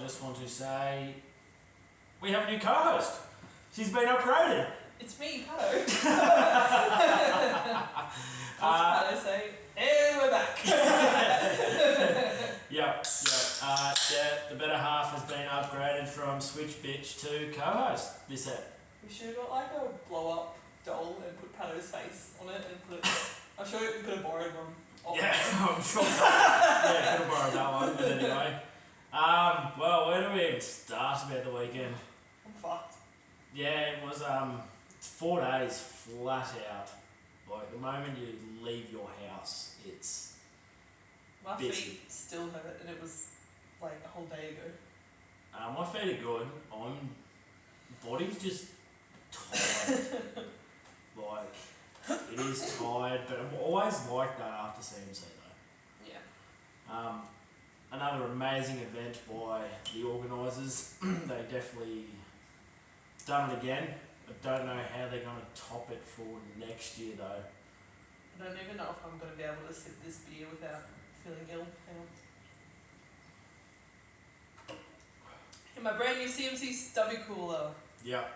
just want to say we have a new co-host. She's been upgraded. It's me, Pato. Pato say, and we're back. Yep. The better half has been upgraded from Switch Bitch to co-host this ep. We should have got like a blow-up doll and put Pato's face on it and put it. I'm sure we could have borrowed one. Yeah, I'm sure. Could have borrowed that one, but anyway. Well, where do we even start about the weekend? I'm fucked. Yeah, it was 4 days flat out. Like the moment you leave your house, it's My busy. feet still hurt, and it was like a whole day ago. My feet are good. Body's just tired. Like it is tired, but I'm always like that after CMC though. Yeah. Another amazing event by the organisers. They definitely done it again. I don't know how they're going to top it for next year though. I don't even know if I'm going to be able to sip this beer without feeling ill. Hang on. In my brand new CMC stubby cooler. Yep.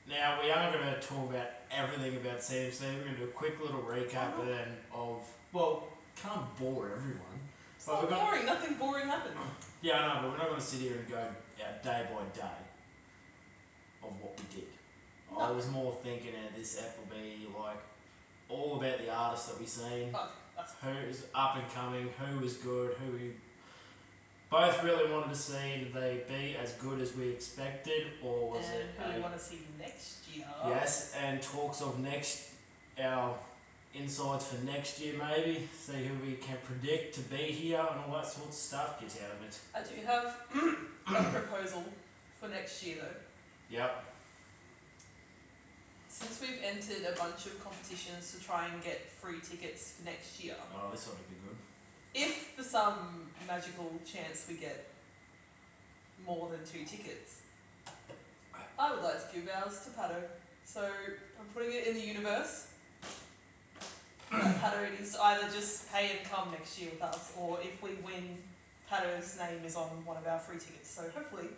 Now we are going to talk about everything about CMC. We're going to do a quick little recap then of, well, can't bore everyone. It's not boring, nothing boring happened. Yeah, I know, but we're not going to sit here and go day by day of what we did. No. I was more thinking this app will be like all about the artists that we've seen, who's up and coming, who was good, who we both really wanted to see. Did they be as good as we expected, or was it? Who we want to see next year? Yes, and talks of our insights for next year maybe, see who we can predict to be here and all that sort of stuff. Get out of it. I do have a proposal for next year though. Yep. Since we've entered a bunch of competitions to try and get free tickets for next year, Oh, this ought to be good. if for some magical chance we get more than 2 tickets, I would like to give ours to Pato. So I'm putting it in the universe. Pato needs to either just pay and come next year with us, or if we win, Pato's name is on one of our free tickets. So hopefully,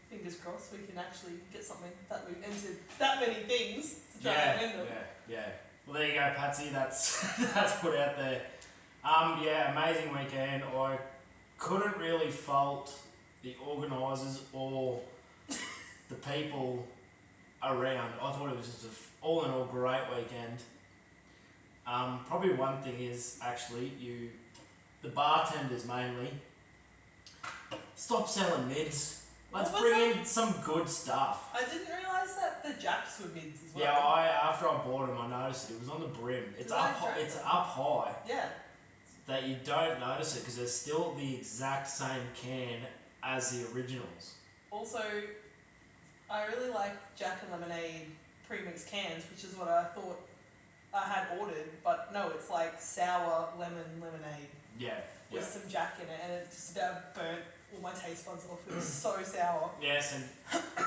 fingers crossed, we can actually get something that we've entered that many things to try and win them. Yeah. Well, there you go, Patsy. That's put out there. Amazing weekend. I couldn't really fault the organisers or the people around. I thought it was just all in all great weekend. Probably one thing is actually the bartenders mainly, stop selling mids. Let's bring in some good stuff. I didn't realise that the Jacks were mids as well. Yeah, after I bought them, I noticed it was on the brim. It's up high. Yeah. That you don't notice it because they're still the exact same can as the originals. Also, I really like Jack and Lemonade pre-mixed cans, which is what I thought I had ordered, but no, it's like sour lemonade. Yeah. With some Jack in it, and it just about burnt all my taste buds off. It was so sour. Yes, and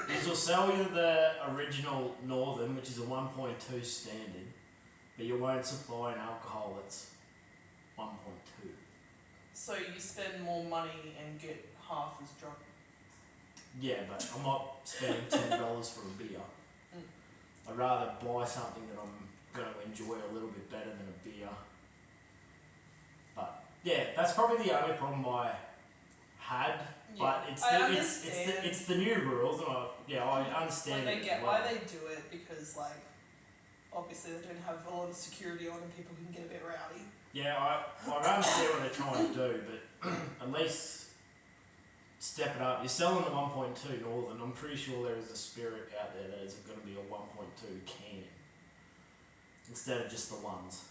this will sell you the original Northern, which is a 1.2 standard, but you won't supply an alcohol that's 1.2. So you spend more money and get half as drunk. Yeah, but I'm not spending $10 for a beer. I'd rather buy something that I'm going to enjoy a little bit better than a beer. But yeah, that's probably the only problem I had. Yeah, but it's the new rules, and I understand. Like, I get why they do it, because like obviously they don't have a lot of security on and people can get a bit rowdy. Yeah, I understand what they're trying to do, but at least step it up. You're selling the 1.2 Northern. I'm pretty sure there is a spirit out there that is going to be a 1.2 can instead of just the ones.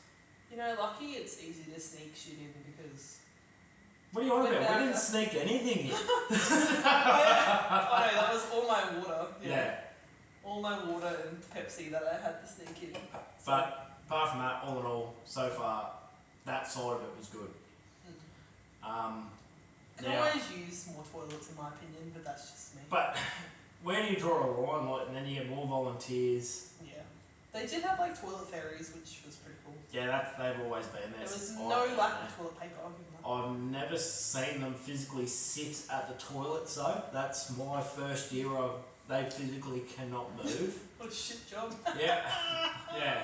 You know, lucky it's easy to sneak shit in because. What are you on about? We didn't sneak anything in. Oh no, that was all my water. Yeah. All my water and Pepsi that I had to sneak in. So. But apart from that, all in all, so far, that side of it was good. Can always use more toilets in my opinion, but that's just me. But where do you draw a line? Like, and then you get more volunteers. Yeah. They did have like toilet fairies, which was pretty cool. Yeah, they've always been there. There was since no I've been lack there. of toilet paper. I'll give them that. I've never seen them physically sit at the toilets though. That's my first year of they physically cannot move. What a shit job. Yeah, yeah.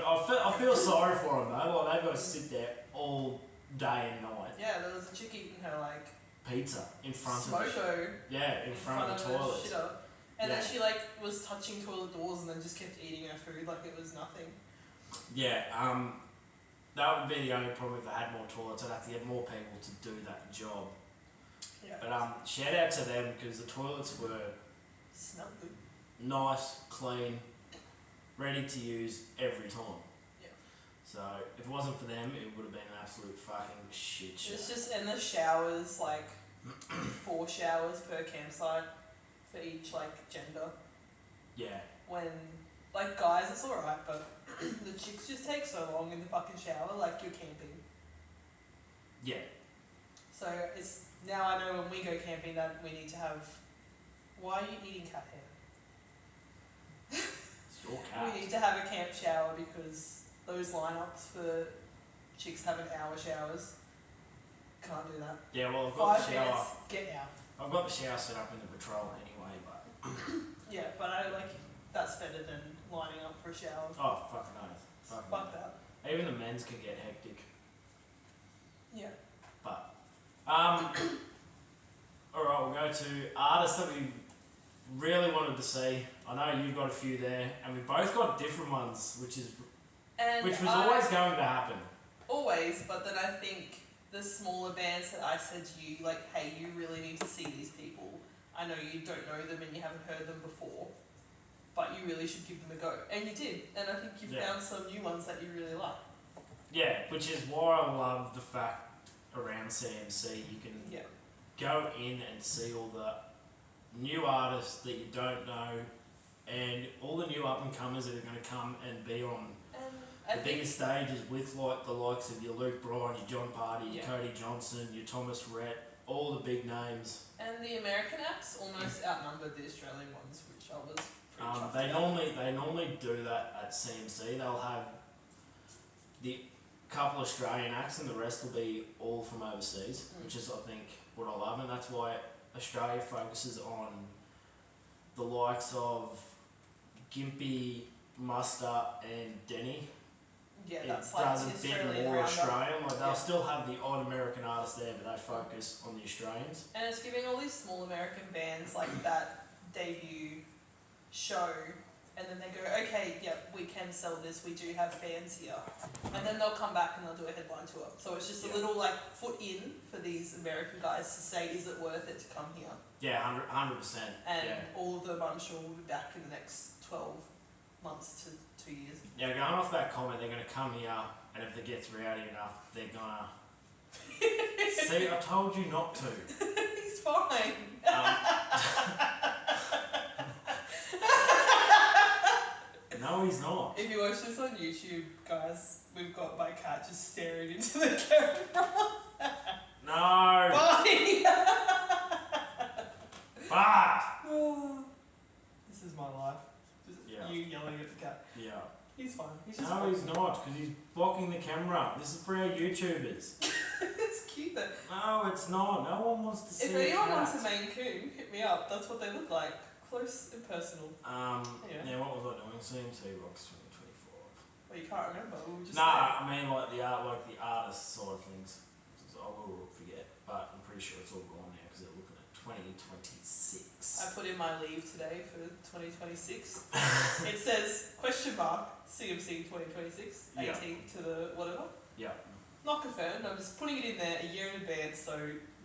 I feel sorry for them though. Like they've got to sit there all day and night. Yeah, there was a chick eating her like Pizza in front of smoko in front of the her toilet. shitter. And Yeah. then she like was touching toilet doors and then just kept eating her food like it was nothing. Yeah, that would be the only problem if I had more toilets. I'd have to get more people to do that job. Yeah. But shout out to them because the toilets were Smelled good. nice, clean, ready to use every time. Yeah. So if it wasn't for them, it would have been an absolute fucking shit show. It's just and the showers like 4 showers per campsite for each like gender. Yeah, When like guys it's alright, but the chicks just take so long in the fucking shower like you're camping. yeah, So it's now I know when we go camping that we need to have. Why are you eating cat hair? it's your cat. We need to have a camp shower because those lineups for chicks having hour showers can't do that. Yeah, well I've got 5 the shower. minutes, get out. I've got the shower set up in the patrol anyway, but Yeah, but I like that's better than lining up for a shower. oh fucking oath, fucking Fuck that. even the men's can get hectic. Yeah. But all right, we'll go to artists that we really wanted to see. I know you've got a few there, and we both got different ones, which was always going to happen. Always, but then I think the smaller bands that I said to you, like, hey, you really need to see these people. I know you don't know them and you haven't heard them before, but you really should give them a go. And you did, and I think you found some new ones that you really like. Yeah, which is why I love the fact around CMC you can go in and see all the new artists that you don't know and all the new up and comers that are going to come and be on the biggest stages with like the likes of your Luke Bryan, your John Party, your Cody Johnson, your Thomas Rhett, all the big names. And the American acts almost outnumbered the Australian ones, which I was pretty chuffed They normally do that at CMC. They'll have the couple Australian acts and the rest will be all from overseas, which is I think what I love, and that's why Australia focuses on the likes of Gimpy, Muster and Denny. Yeah, It that's like does the a bit Australian more roundup. Australian. Like they'll still have the odd American artists there, but they focus on the Australians. And it's giving all these small American bands like that debut show, and then they go, okay, yep, we can sell this, we do have fans here. And then they'll come back and they'll do a headline tour. So it's just a little like foot in for these American guys to say, is it worth it to come here? Yeah, 100%. And yeah. all of them, I'm sure, will be back in the next 12 months to 2 years. Yeah, going off that comment, they're going to come here, and if it gets rowdy enough, they're going to... See, I told you not to. He's fine. No, he's not. If you watch this on YouTube, guys, we've got my cat just staring into the camera. No! Bye! Fuck! This is my life. Just you yelling at the cat. Yeah. He's fine. He's just No, he's not, because he's blocking the camera. This is for our YouTubers. It's cute though. No, it's not. No one wants to see If a anyone cat. wants a Maine Coon, hit me up. That's what they look like. Close and personal. Yeah, what was I doing? CMC Rocks 2024. Well, you can't remember. We were just Nah, I mean like the artist side of things. I will forget, but I'm pretty sure it's all gone now because they're looking at 2026. I put in my leave today for 2026. It says CMC 2026, 18 to the whatever. Yeah. Not confirmed. I'm just putting it in there a year in advance so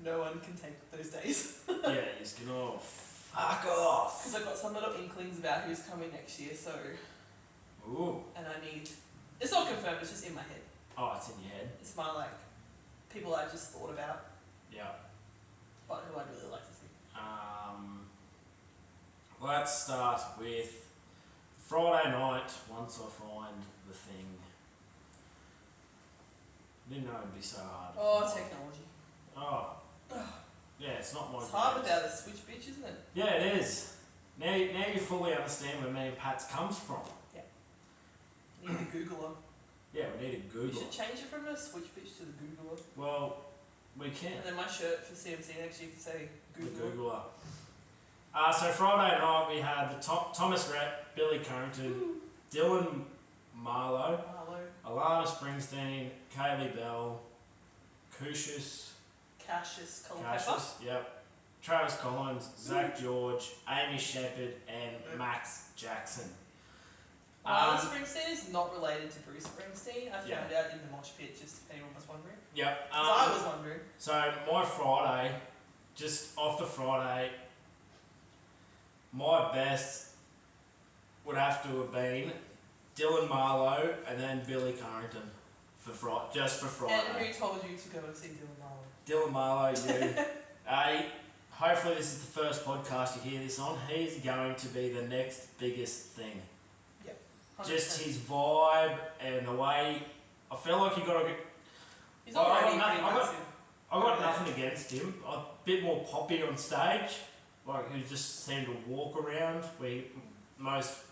no one can take those days. Yeah, he's gonna fuck off. Because I've got some little inklings about who's coming next year, so. Ooh. And I need. It's not confirmed, it's just in my head. Oh, it's in your head. It's my, like, people I just thought about, Yeah. but who I'd really like to see. Let's start with Friday night, once I find the thing. Didn't know it'd be so hard. Oh, technology. Oh. Yeah, it's not my It's hard voice. without a switch, bitch, isn't it? Yeah, it is. Now you fully understand where me and Pat's comes from. Yeah. You need a Googler. Yeah, we need a You Google. should change it from a switch bitch to the Googler. Well, we can. And then my shirt for CMC next year can say The Googler. Googler. So Friday night we had the Thomas Rhett, Billy Carrington, Dylan Marlowe, Alana Springsteen, Kaylee Bell, Cassius, Culpepper. yep, Travis Collins, Zach George, Amy Shepherd, and Max Jackson. Alana Springsteen is not related to Bruce Springsteen. I found out in the mosh pit, just if anyone was wondering. Yep. I was wondering. So my Friday, just off the Friday, my best would have to have been Dylan Marlowe and then Billy Carrington for just for Friday. And who told you to go and see Dylan Marlowe? Dylan Marlowe, you. Hopefully this is the first podcast you hear this on. He's going to be the next biggest thing. Yep. 100%. Just his vibe and the way. I feel like you got to. He's already pretty massive. I got nothing against him. A bit more poppy on stage, like who just seemed to walk around. Where most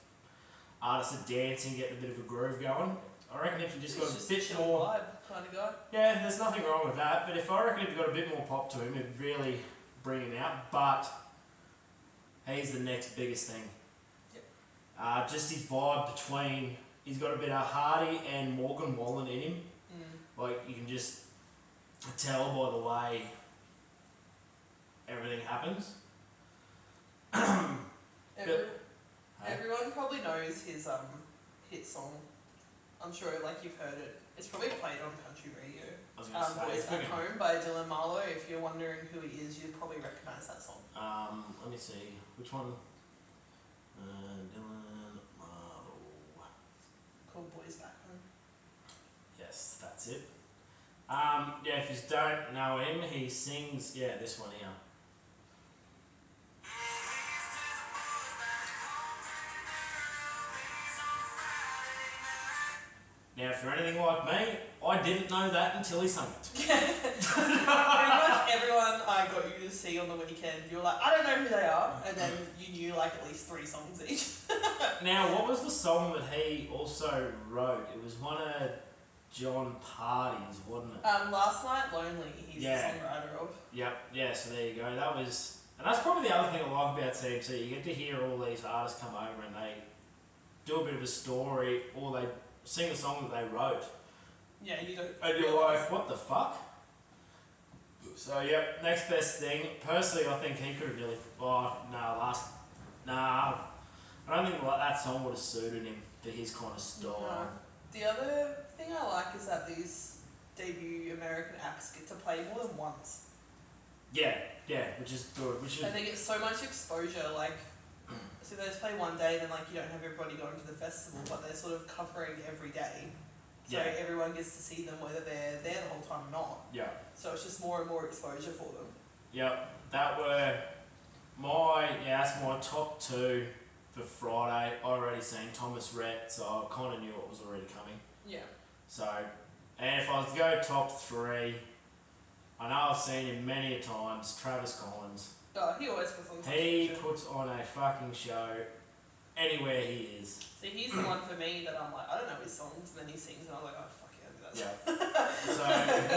artists are dancing, getting a bit of a groove going. I reckon if you just got a bit more vibe kind of guy. Yeah, there's nothing wrong with that. But I reckon if you got a bit more pop to him, it'd really bring him out. But he's the next biggest thing. Yep. Just his vibe between. He's got a bit of Hardy and Morgan Wallen in him. Like you can just tell by the way everything happens. Everyone probably knows his hit song. I'm sure like you've heard it. It's probably played on country radio. Boys at Home by Dylan Marlowe. If you're wondering who he is, you'd probably recognise that song. Let me see. Which one? Dylan Marlowe. Called Boys Back Home. Yes, that's it. If you don't know him, he sings, this one here. Now, if you're anything like me, I didn't know that until he sung it. Pretty much everyone I got you to see on the weekend, you were like, I don't know who they are, and then you knew like at least 3 songs each. Now, what was the song that he also wrote? It was one of John Party's, wasn't it? Last Night Lonely, he's the songwriter of. Yep, so there you go. And that's probably the other thing I like about CMC. You get to hear all these artists come over and they do a bit of a story, or they sing a song that they wrote. Yeah, you don't. And you're like, what the fuck? So, next best thing. Personally, I think he could have really. I don't think that song would have suited him for his kind of style. No. The other thing I like is that these debut American acts get to play more than once. Yeah, which is good. And they get so much exposure, like. So they just play one day, then like you don't have everybody going to the festival, but they're sort of covering every day. So everyone gets to see them whether they're there the whole time or not. Yeah. So it's just more and more exposure for them. Yep. That's my top 2 for Friday. I already seen Thomas Rhett, so I kind of knew it was already coming. Yeah. So, and if I was to go top 3, I know I've seen him many a times, Travis Collins. Oh, he always puts on He puts on a fucking show anywhere he is. See, he's the one for me that I'm like, I don't know his songs, and then he sings, and I'm like, oh, fuck yeah, do that. So,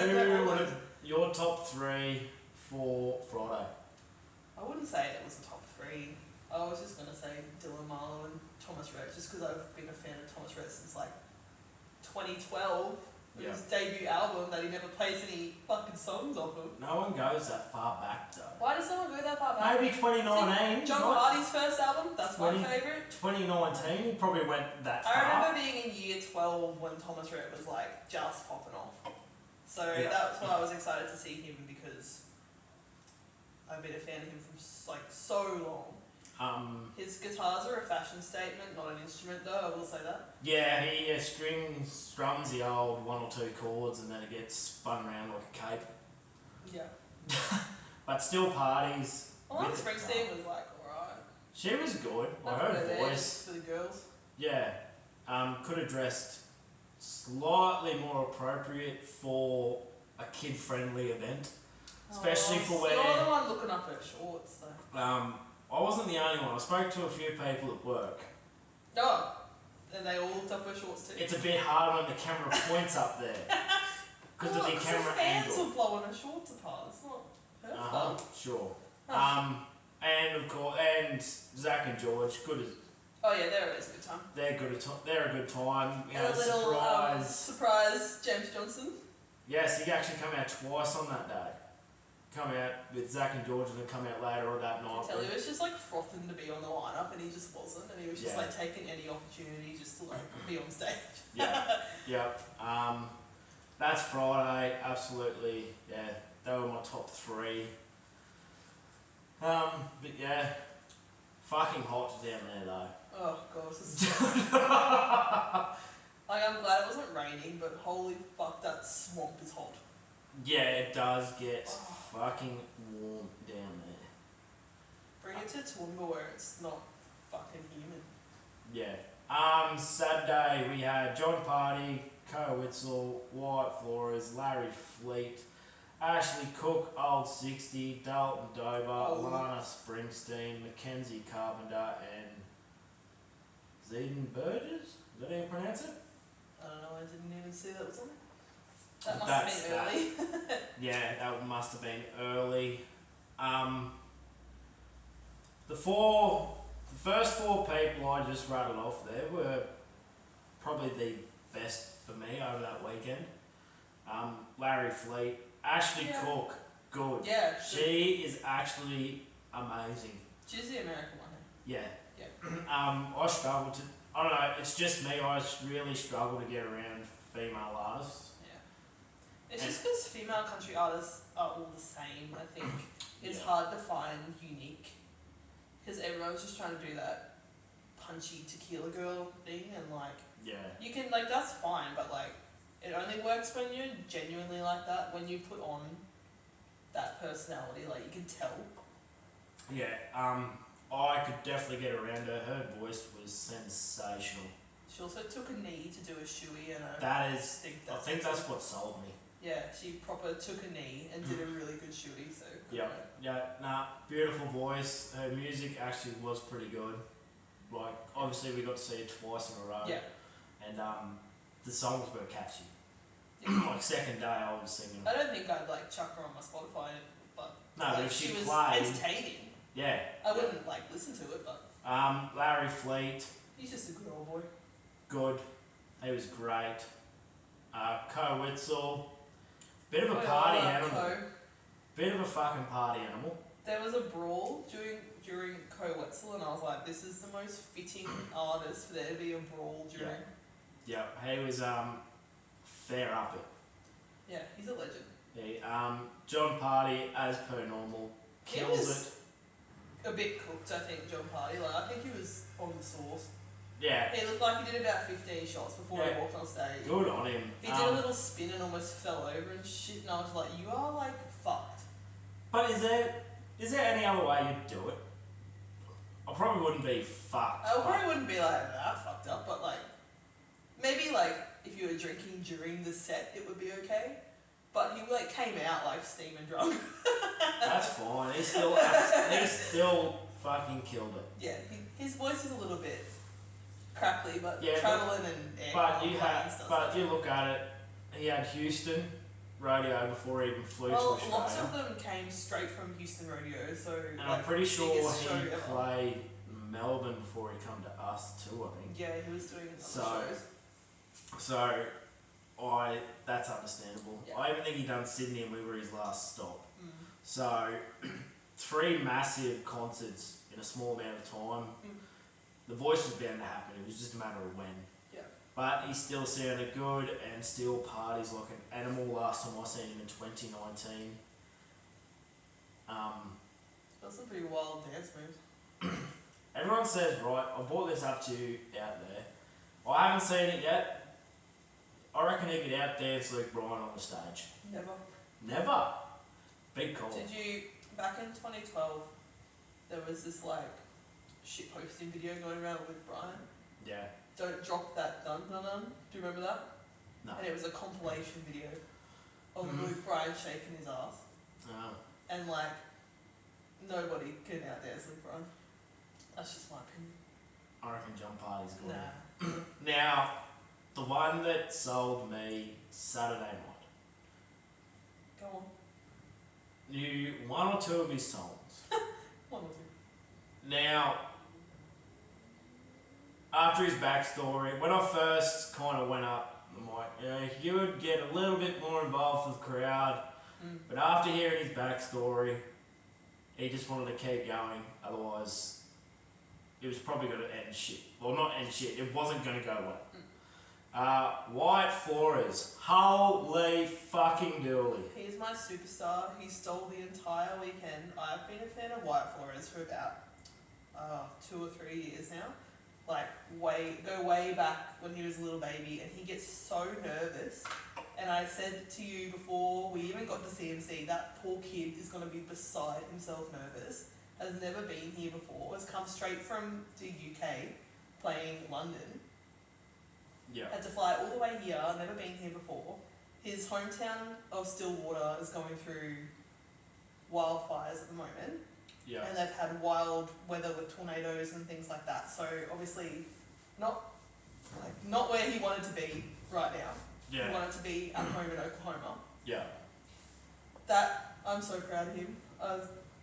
who would your top 3 for Friday? I wouldn't say it was a top 3. I was just going to say Dylan Marlowe and Thomas Rhett, just because I've been a fan of Thomas Rhett since like 2012. His debut album that he never plays any fucking songs off of. No one goes that far back though. Why does no one go that far back? Maybe 2019. John Hardy's first album, that's my favourite. 2019, he probably went that far. I remember being in year 12 when Thomas Rhett was like just popping off. So that's why I was excited to see him, because I've been a fan of him for like so long. His guitars are a fashion statement, not an instrument though, I will say that. Yeah, he strums the old 1 or 2 chords and then it gets spun around like a cape. Yeah. But still parties. Alana Springsteen was like alright. She was good. That's her voice. For the girls. Yeah. Could have dressed slightly more appropriate for a kid-friendly event. Especially for where... You're the one looking up her shorts though. I wasn't the only one. I spoke to a few people at work. Oh. And they all looked up her shorts too. It's a bit hard when the camera points up there. Because of the camera the fans angle. were blowing her shorts apart. It's not her fault. Sure. Oh. And of course, and Zach and George, good as Oh yeah, they're always a good time. they're a good time. You And know, a little surprise. surprise James Johnson. Yes, he actually come out twice on that day. Come out with Zach and George, and then come out later on that night. I tell you, it was just like frothing to be on the lineup, and he just wasn't, and he was just Yeah. like taking any opportunity just to like be on stage. Yep. That's Friday. Absolutely. Yeah, they were my top three. But yeah, fucking hot down there though. Oh god, this is like I'm glad it wasn't raining, but holy fuck, that swamp is hot. Yeah, it does get fucking warm down there. Bring it to Toowoomba where it's not fucking humid. Yeah. Saturday we had John Party, Co Witzel, Wyatt Flores, Larry Fleet, Ashley Cook, Old 60, Dalton Dover, Lana Springsteen, Mackenzie Carpenter, and Zeden Burgess? Is that how you pronounce it? I don't know, I didn't even see that was on it. That must have been early. Yeah, that must have been early. The first four people I just rattled off there were probably the best for me over that weekend. Larry Fleet, Ashley Cook, good. Yeah. She is actually amazing. She's the American one. Yeah. Yeah. I struggled to. I don't know. It's just me. I really struggle to get around female artists. Yeah. It's just because female country artists are all the same. I think it's Yeah. hard to find unique because everyone's just trying to do that punchy tequila girl thing, and like Yeah. you can like that's fine, but like it only works when you're genuinely like that. When you put on that personality, like you can tell. Yeah. I could definitely get around her. Her voice was sensational. She also took a knee to do a shoey and a. That is. I think that's what sold me. Yeah, she proper took a knee and did a really good shoey. So. Yeah. Yeah. Nah. Beautiful voice. Her music actually was pretty good. Like obviously we got to see it twice in a row. Yeah. And the songs were catchy. Yeah. Like second day I was singing. I don't think I'd like chuck her on my Spotify, but No, like, but if she was played. entertaining. Yeah. I wouldn't like listen to it, but Larry Fleet, he's just a good old boy. good. He was great. Co Witzel, bit of a party animal. Bit of a fucking party animal. There was a brawl during Co Wetzel, and I was like, this is the most fitting artist for there to be a brawl during. Yeah, he was fair up it. Yeah, he's a legend. He, John Party, as per normal, kills it. A bit cooked, I think, John Party. Like I think he was on the sauce. Yeah. He looked like he did about 15 shots before he walked on stage. Good on him. He did a little spin and almost fell over and shit, and I was like, you are like fucked. But is there any other way you'd do it? I probably wouldn't be fucked. I probably wouldn't be like that fucked up, but like maybe like if you were drinking during the set, it would be okay. But he like came out like steaming drunk. That's fine. He still fucking killed it. Yeah, his voice is a little bit crackly, but Yeah, travelling and air But stuff. you look at it. He had Houston rodeo before he even flew to Australia. Lots of them came straight from Houston rodeo, so. And like, I'm pretty sure biggest show he ever. played Melbourne before he come to us too, I think. Yeah, he was doing other shows. So, that's understandable. Yeah. I even think he done Sydney and we were his last stop. Mm. So, 3 massive concerts in a small amount of time. Mm. The voice was bound to happen, it was just a matter of when. Yeah. But he still sounded good and still parties like an animal. Last time I seen him in 2019. That's some pretty wild dance moves. Everyone says, right, I brought this up to you out there. I haven't seen it yet. I reckon he could outdance Luke Bryan on the stage. Never. Never. Big call. Did you, back in 2012, there was this like shit posting video going around with Brian. Yeah. Don't drop that dun dun dun. Do you remember that? No. And it was a compilation video of Luke Bryan shaking his ass. Oh. And like, nobody can outdance Luke Bryan. That's just my opinion. I reckon Jump Party's got Nah. it. Now, the one that sold me Saturday night. Go on. Knew one or two of his songs. One or two. Now, after his backstory, when I first kind of went up, I'm like, yeah, he would get a little bit more involved with the crowd. But after hearing his backstory, he just wanted to keep going. Otherwise, it was probably going to end shit. Well, not end shit. It wasn't going to go well. White Flores. Holy fucking dooly. He's my superstar. He stole the entire weekend. I've been a fan of White Flores for about 2 or 3 years now. Like, go way back when he was a little baby, and he gets so nervous. And I said to you before we even got to CMC, that poor kid is going to be beside himself nervous. Has never been here before. Has come straight from the UK, playing London. Yeah. Had to fly all the way here, never been here before. His hometown of Stillwater is going through wildfires at the moment. Yeah. And they've had wild weather with tornadoes and things like that. So obviously not where he wanted to be right now. Yeah. He wanted to be at home in Oklahoma. Yeah. That, I'm so proud of him.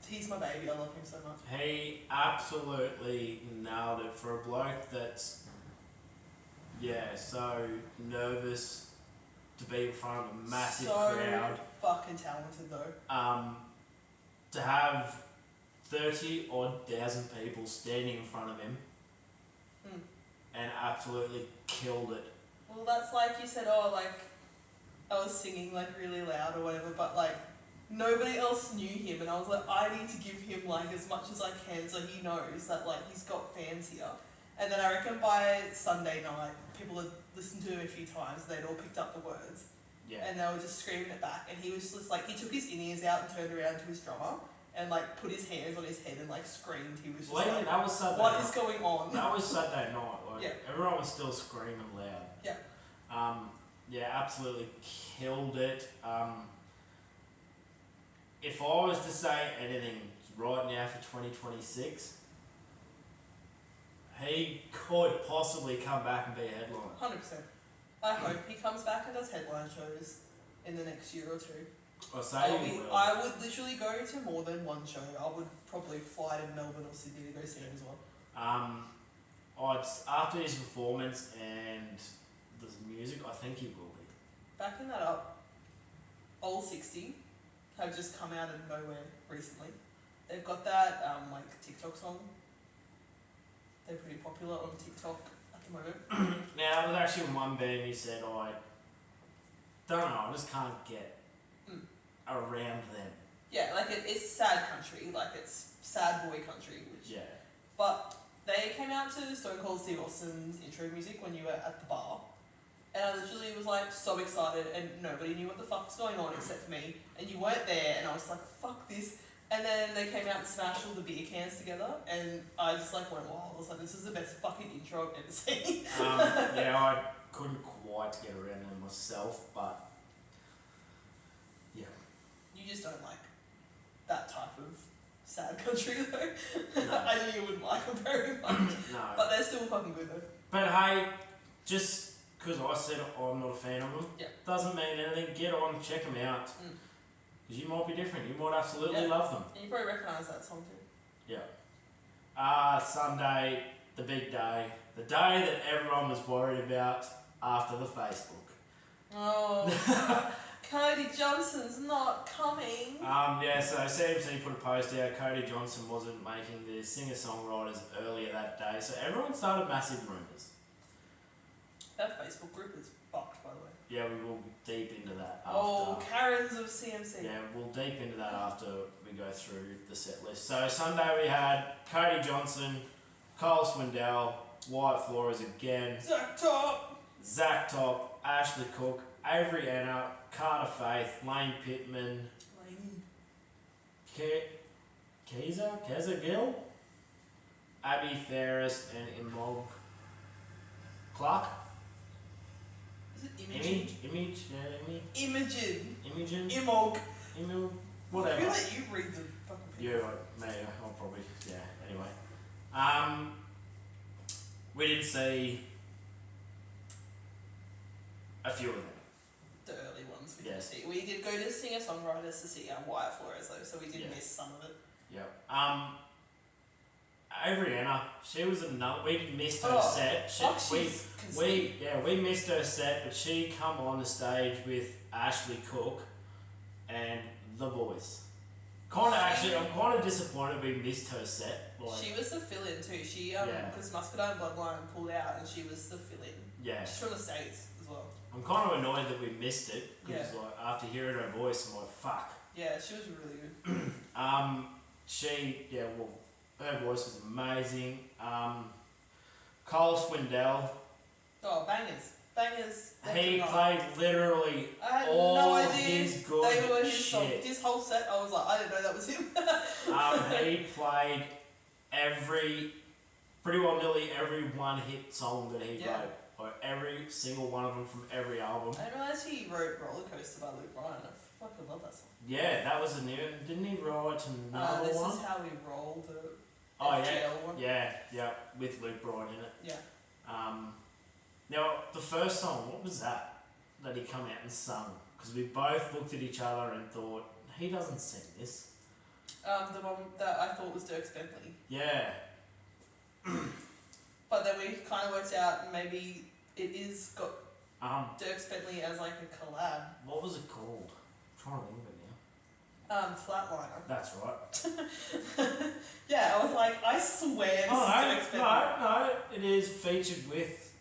He's my baby, I love him so much. He absolutely nailed it for a bloke that's, so nervous to be in front of a massive crowd. Fucking talented though. To have 30-odd thousand people standing in front of him and absolutely killed it. Well, that's like you said, I was singing really loud or whatever, but nobody else knew him, and I was like, I need to give him as much as I can so he knows that he's got fans here. And then I reckon by Sunday night, people had listened to him a few times, and they'd all picked up the words. Yeah. And they were just screaming it back, and he was just he took his in-ears out and turned around to his drummer and put his hands on his head and screamed. He was just that was Saturday what night. is going on? That was Saturday night. Yeah. Everyone was still screaming loud. Yeah. Absolutely killed it. If I was to say anything right now for 2026, he could possibly come back and be a headliner. 100%. I hope he comes back and does headline shows in the next year or two. I would literally go to more than one show. I would probably fly to Melbourne or Sydney to go see him as well. After his performance and the music, I think he will be. Backing that up, Old 60 have just come out of nowhere recently. They've got that TikTok song. They're pretty popular on TikTok at the moment. Now, there was actually one band who said, I don't know, I just can't get around them. Yeah, it's sad country, it's sad boy country. But they came out to Stone Cold Steve Austin's intro music when you were at the bar. And I literally was so excited, and nobody knew what the fuck was going on except for me. And you weren't there, and I was like, fuck this. And then they came out and smashed all the beer cans together, and I just went wild. I was like, this is the best fucking intro I've ever seen. I couldn't quite get around them myself, but yeah. You just don't like that type of sad country though. No. I knew you wouldn't like them very much. No. But they're still fucking good though. But hey, just because I said I'm not a fan of them, doesn't mean anything. Get on, check them out. Because you might be different. You might absolutely love them. And you probably recognise that song too. Yeah. Sunday, the big day. The day that everyone was worried about after the Facebook. Oh. Cody Johnson's not coming. So CMC put a post out. Cody Johnson wasn't making the singer-songwriters earlier that day. So everyone started massive rumours. That Facebook group is fucked, by the way. Yeah, we will deep into that after. Oh, Karens of CMC. Yeah, we'll deep into that after we go through the set list. So Sunday we had Cody Johnson, Cole Swindell, White Flores again, Zach Top, Ashley Cook, Avery Anna, Carter Faith, Lane Pittman, Keza Gill, Abby Ferris, and Imog Clark. Is it Imogen? Imogen. Imog. Whatever. I feel like you read the fucking Yeah, people. maybe. I'll probably. Yeah. Anyway. we did see a few of them. The early ones we Yes. did see. We did go to singer-songwriters to see Wyatt Flores though, so we did miss some of it. Yeah. Adriana, she was another. We missed her set. We missed her set, but she come on the stage with Ashley Cook and the boys. I'm kind of disappointed we missed her set. Like, she was the fill-in too. She because Muscadine Bloodline pulled out, and she was the fill-in. Yeah. She's from the States as well. I'm kind of annoyed that we missed it because Yeah. like after hearing her voice, I'm like, fuck. Yeah, she was really good. Her voice was amazing. Cole Swindell. Oh, bangers. He played literally I had all no idea his good they were his song. shit. His whole set, I was like, I didn't know that was him. He played nearly every one hit song that he wrote. Like every single one of them from every album. I didn't realise he wrote Roller Coaster by Luke Bryan. I fucking love that song. Yeah, that was a new. Didn't he write another This one? is how we rolled the FGL one. Yeah, with Luke Bryan in it. Yeah. Now the first song, what was that he come out and sung? Because we both looked at each other and thought, he doesn't sing this. The one that I thought was Dirk Bentley. Yeah. But then we kind of worked out maybe it is got Dirk Bentley as like a collab. What was it called? I'm trying to think of it now. Flatliner. That's right. Yeah, I was like, I swear this is Dirk Bentley. No, it is featured with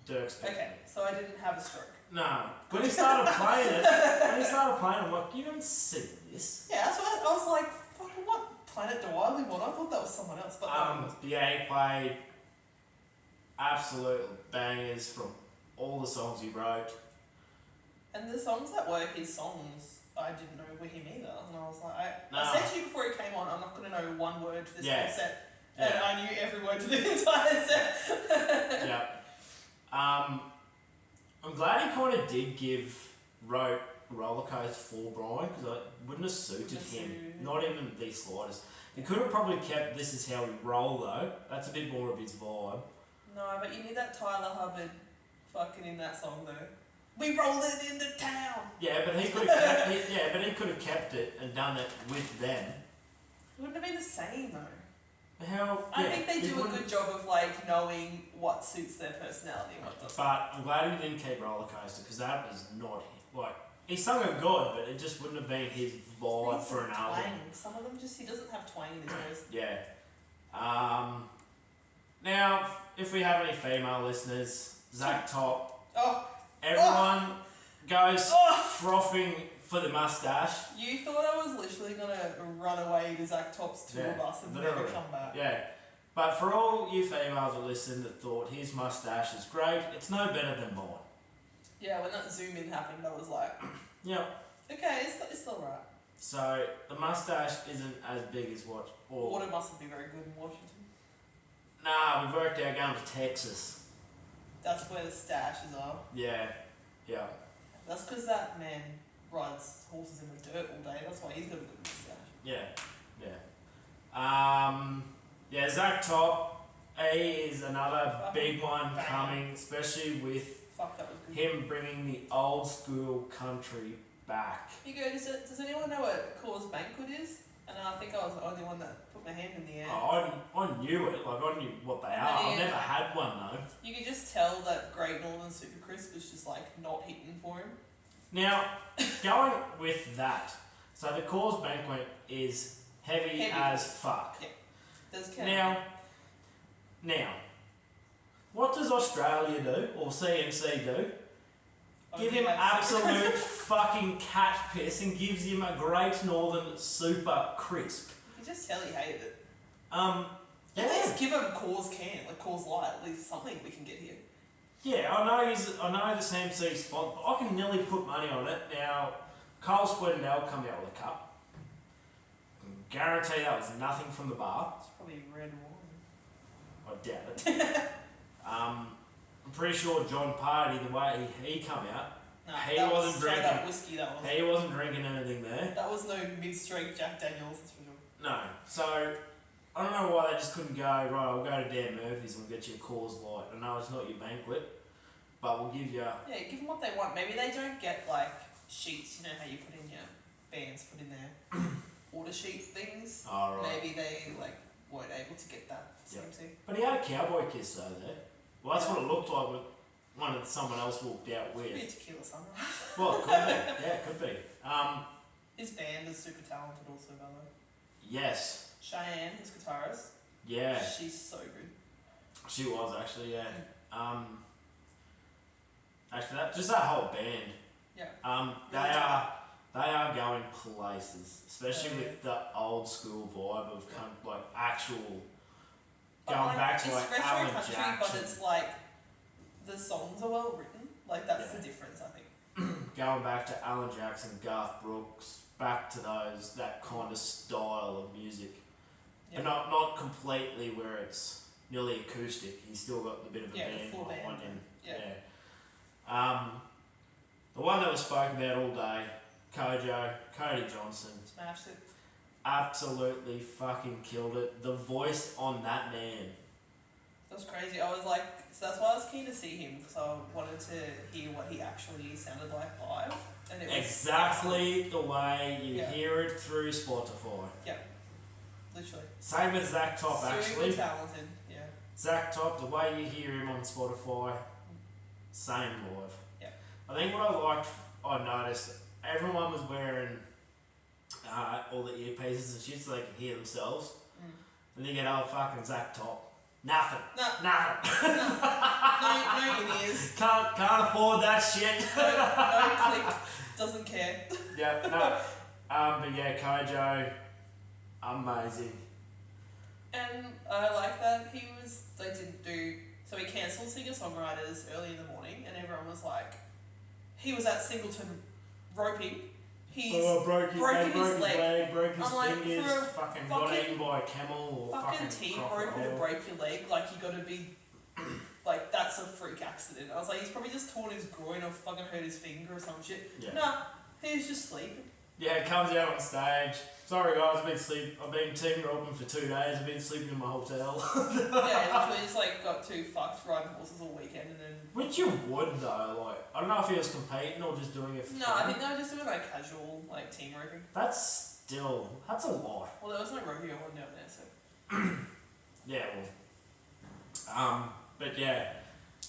Dirk Bentley. Okay, so I didn't have a stroke. No. When he started playing I'm like, you don't sing this. Yeah, that's why I was like, fucking what planet do I live on? I thought that was someone else. But he played absolute bangers from all the songs he wrote. And the songs that were his songs, I didn't know were him either. And I was like, I said to you before he came on, I'm not going to know one word to this whole set. And I knew every word to the entire set. Yeah. I'm glad he kind of wrote Roller Coaster for Brian, because it wouldn't have suited him. Not even the slightest. He could have probably kept This Is How We Roll though. That's a bit more of his vibe. No, but you need that Tyler Hubbard fucking in that song though. We rolled it into town. Yeah, but he could have kept it and done it with them. It wouldn't have been the same though. I think they do a good job of like knowing what suits their personality and what doesn't. But I'm glad he didn't keep Roller Coaster, because that was not like, he sung it good, but it just wouldn't have been his vibe for an album. Some of them he doesn't have twang in his voice. Yeah. Now, if we have any female listeners, Zach Top. Everyone goes frothing for the mustache. You thought I was literally gonna run away to Zach Top's tour bus and never come back. Yeah. But for all you females that listen that thought his mustache is great, it's no better than mine. Yeah, when that zoom in happened, I was like, yeah. Okay, it's alright. So the mustache isn't as big as what. Water mustn't be very good in Washington. Nah, we've worked out going to Texas. That's where the stashes are. Yeah. Yeah. That's because that man rides horses in the dirt all day. That's why he's got a good mustache. Yeah. Yeah. Zach Top, he is another big one coming, especially with him bringing the old school country back. You go, does anyone know what Coors Banquet is? And I think I was the only one that put my hand in the air. I knew it, I knew what they are. I've never had one though. You could just tell that Great Northern Super Crisp was just like not hitting for him. Now, going with that, so the Coors Banquet is heavy as fuck. Yeah. Now, what does Australia do, or CMC do? Give him absolute fucking cat piss and gives him a Great Northern Super Crisp. You can just tell he hated it. Yeah. At least give him Coors Can, like Coors Light, at least something we can get here. Yeah, I know the CMC spot, but I can nearly put money on it. Now, Cole Swindell come out with a cup. I can guarantee that was nothing from the bar. It's probably red wine. I doubt it. I'm pretty sure John Party, the way he come out, he wasn't drinking whiskey. That was. He wasn't drinking anything there. That was no mid-strength Jack Daniels. That's for sure. No. So I don't know why they just couldn't go, right, we'll go to Dan Murphy's and we'll get you a Coors Light. I know it's not your banquet, but we'll give you... Yeah, give them what they want. Maybe they don't get like sheets, you know how you put in your bands, put in their order sheet things. Oh, right. Maybe they like weren't able to get that same Yep. thing. But he had a cowboy kiss though there. Well, that's what it looked like when one that someone else walked out Could be a with. tequila sunrise. Well, it could be. Yeah, it could be. His band is super talented also, by the way. Yes. Cheyenne, his guitarist. Yeah. She's so good. She was actually, yeah. Actually, that whole band. Yeah. They are going places, especially Yeah. with the old school vibe of kind of like actual But going back to it's like retro Alan country, Jackson. but it's like the songs are well written. Like that's Yeah. the difference, I think. Going back to Alan Jackson, Garth Brooks, back to that kind of style of music, but not completely where it's nearly acoustic. He's still got the bit of a Yeah, the band full band, behind him. yeah. The one that was spoken about all day, Cody Johnson, Smashed it. absolutely fucking killed it. The voice on that man. That was crazy. I was like, so that's why I was keen to see him because I wanted to hear what he actually sounded like live, and it was Exactly the way you Yeah. hear it through Spotify. literally Same as Zach Top super actually. talented. Yeah, Zach Top, the way you hear him on Spotify, same live. Yeah. I think what I noticed, everyone was wearing all the earpieces and shit so they could hear themselves. And you get old fucking Zach Top. Nothing. no, Nothing. no in ears, Can't afford that shit. no click, doesn't care. Yeah, no. But yeah, Kojo, amazing. And I like that they didn't do, so he cancelled singer-songwriters early in the morning and everyone was like, he was at Singleton roping, he's broke his leg, broke his I'm like, fingers, for a fucking got eaten by a camel or fucking fucking team roper to crocodile. break your leg, like you gotta be, like that's a freak accident. I was like, he's probably just torn his groin or fucking hurt his finger or some shit. Yeah. Nah, he was just sleeping. Yeah, it comes out on stage. Sorry guys, I've been team roping for 2 days. I've been sleeping in my hotel. Yeah, literally just like got too fucked riding horses all weekend and then. Which you would though, like I don't know if he was competing or just doing it for No, fun. I think they were just doing like casual like team roping. That's a lot. Well, there was no rodeo on down there, so. Yeah, well. But yeah.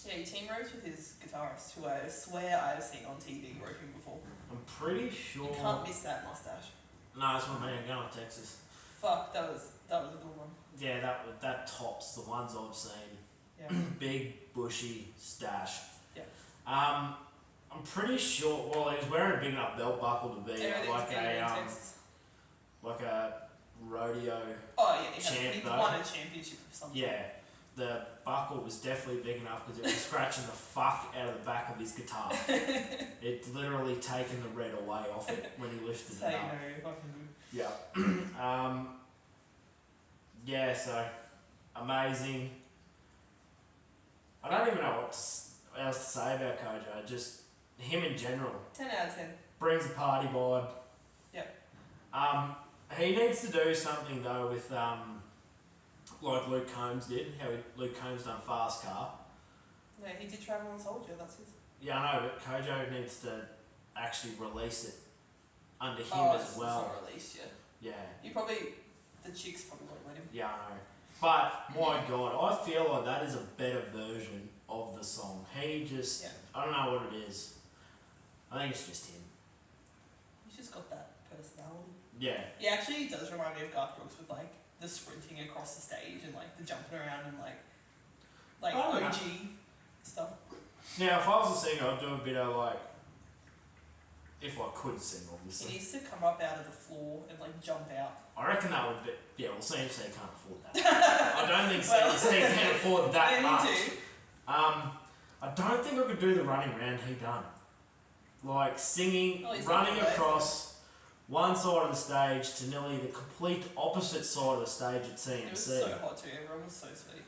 Yeah, he team ropes with his guitarist, who I swear I've seen on TV roping before. I'm pretty sure. You can't miss that mustache. No, that's what I mean. I'm going to Texas. Fuck, that was a good one. Yeah, that tops the ones I've seen. Yeah. Big bushy stash. Yeah. I'm pretty sure. Well, he was wearing a big enough belt buckle to be like a rodeo. Oh yeah, he champ, won a championship of something. Yeah, the buckle was definitely big enough because it was scratching the fuck out of the back of his guitar. It literally taken the red away off it when he lifted it up. No, fucking good. Yeah. Yeah, so amazing. I don't even know what else to say about Kojo. Just him in general 10 out of 10. brings a party vibe. Yeah. He needs to do something though with like Luke Combs did. Luke Combs done Fast Car. No, he did Travel on Soldier. That's his. Yeah, I know, but Kojo needs to actually release it under him as It's well. not released yet. Yeah. The chicks probably won't let him. Yeah, I know. But my God, I feel like that is a better version of the song. He just, I don't know what it is. I think it's just him. He's just got that personality. Yeah. He actually does remind me of Garth Brooks with like the sprinting across the stage and like the jumping around and like OG stuff. Now, if I was a singer, I'd do a bit of like, if I could sing, obviously. He needs to come up out of the floor and like jump out. I reckon that would be, yeah, well, CMC can't afford that. I don't think CMC can afford that much. I don't think I could do the running round he done. Like singing, running across one side of the stage to nearly the complete opposite side of the stage at CMC. It was so hot too, everyone was so sweaty.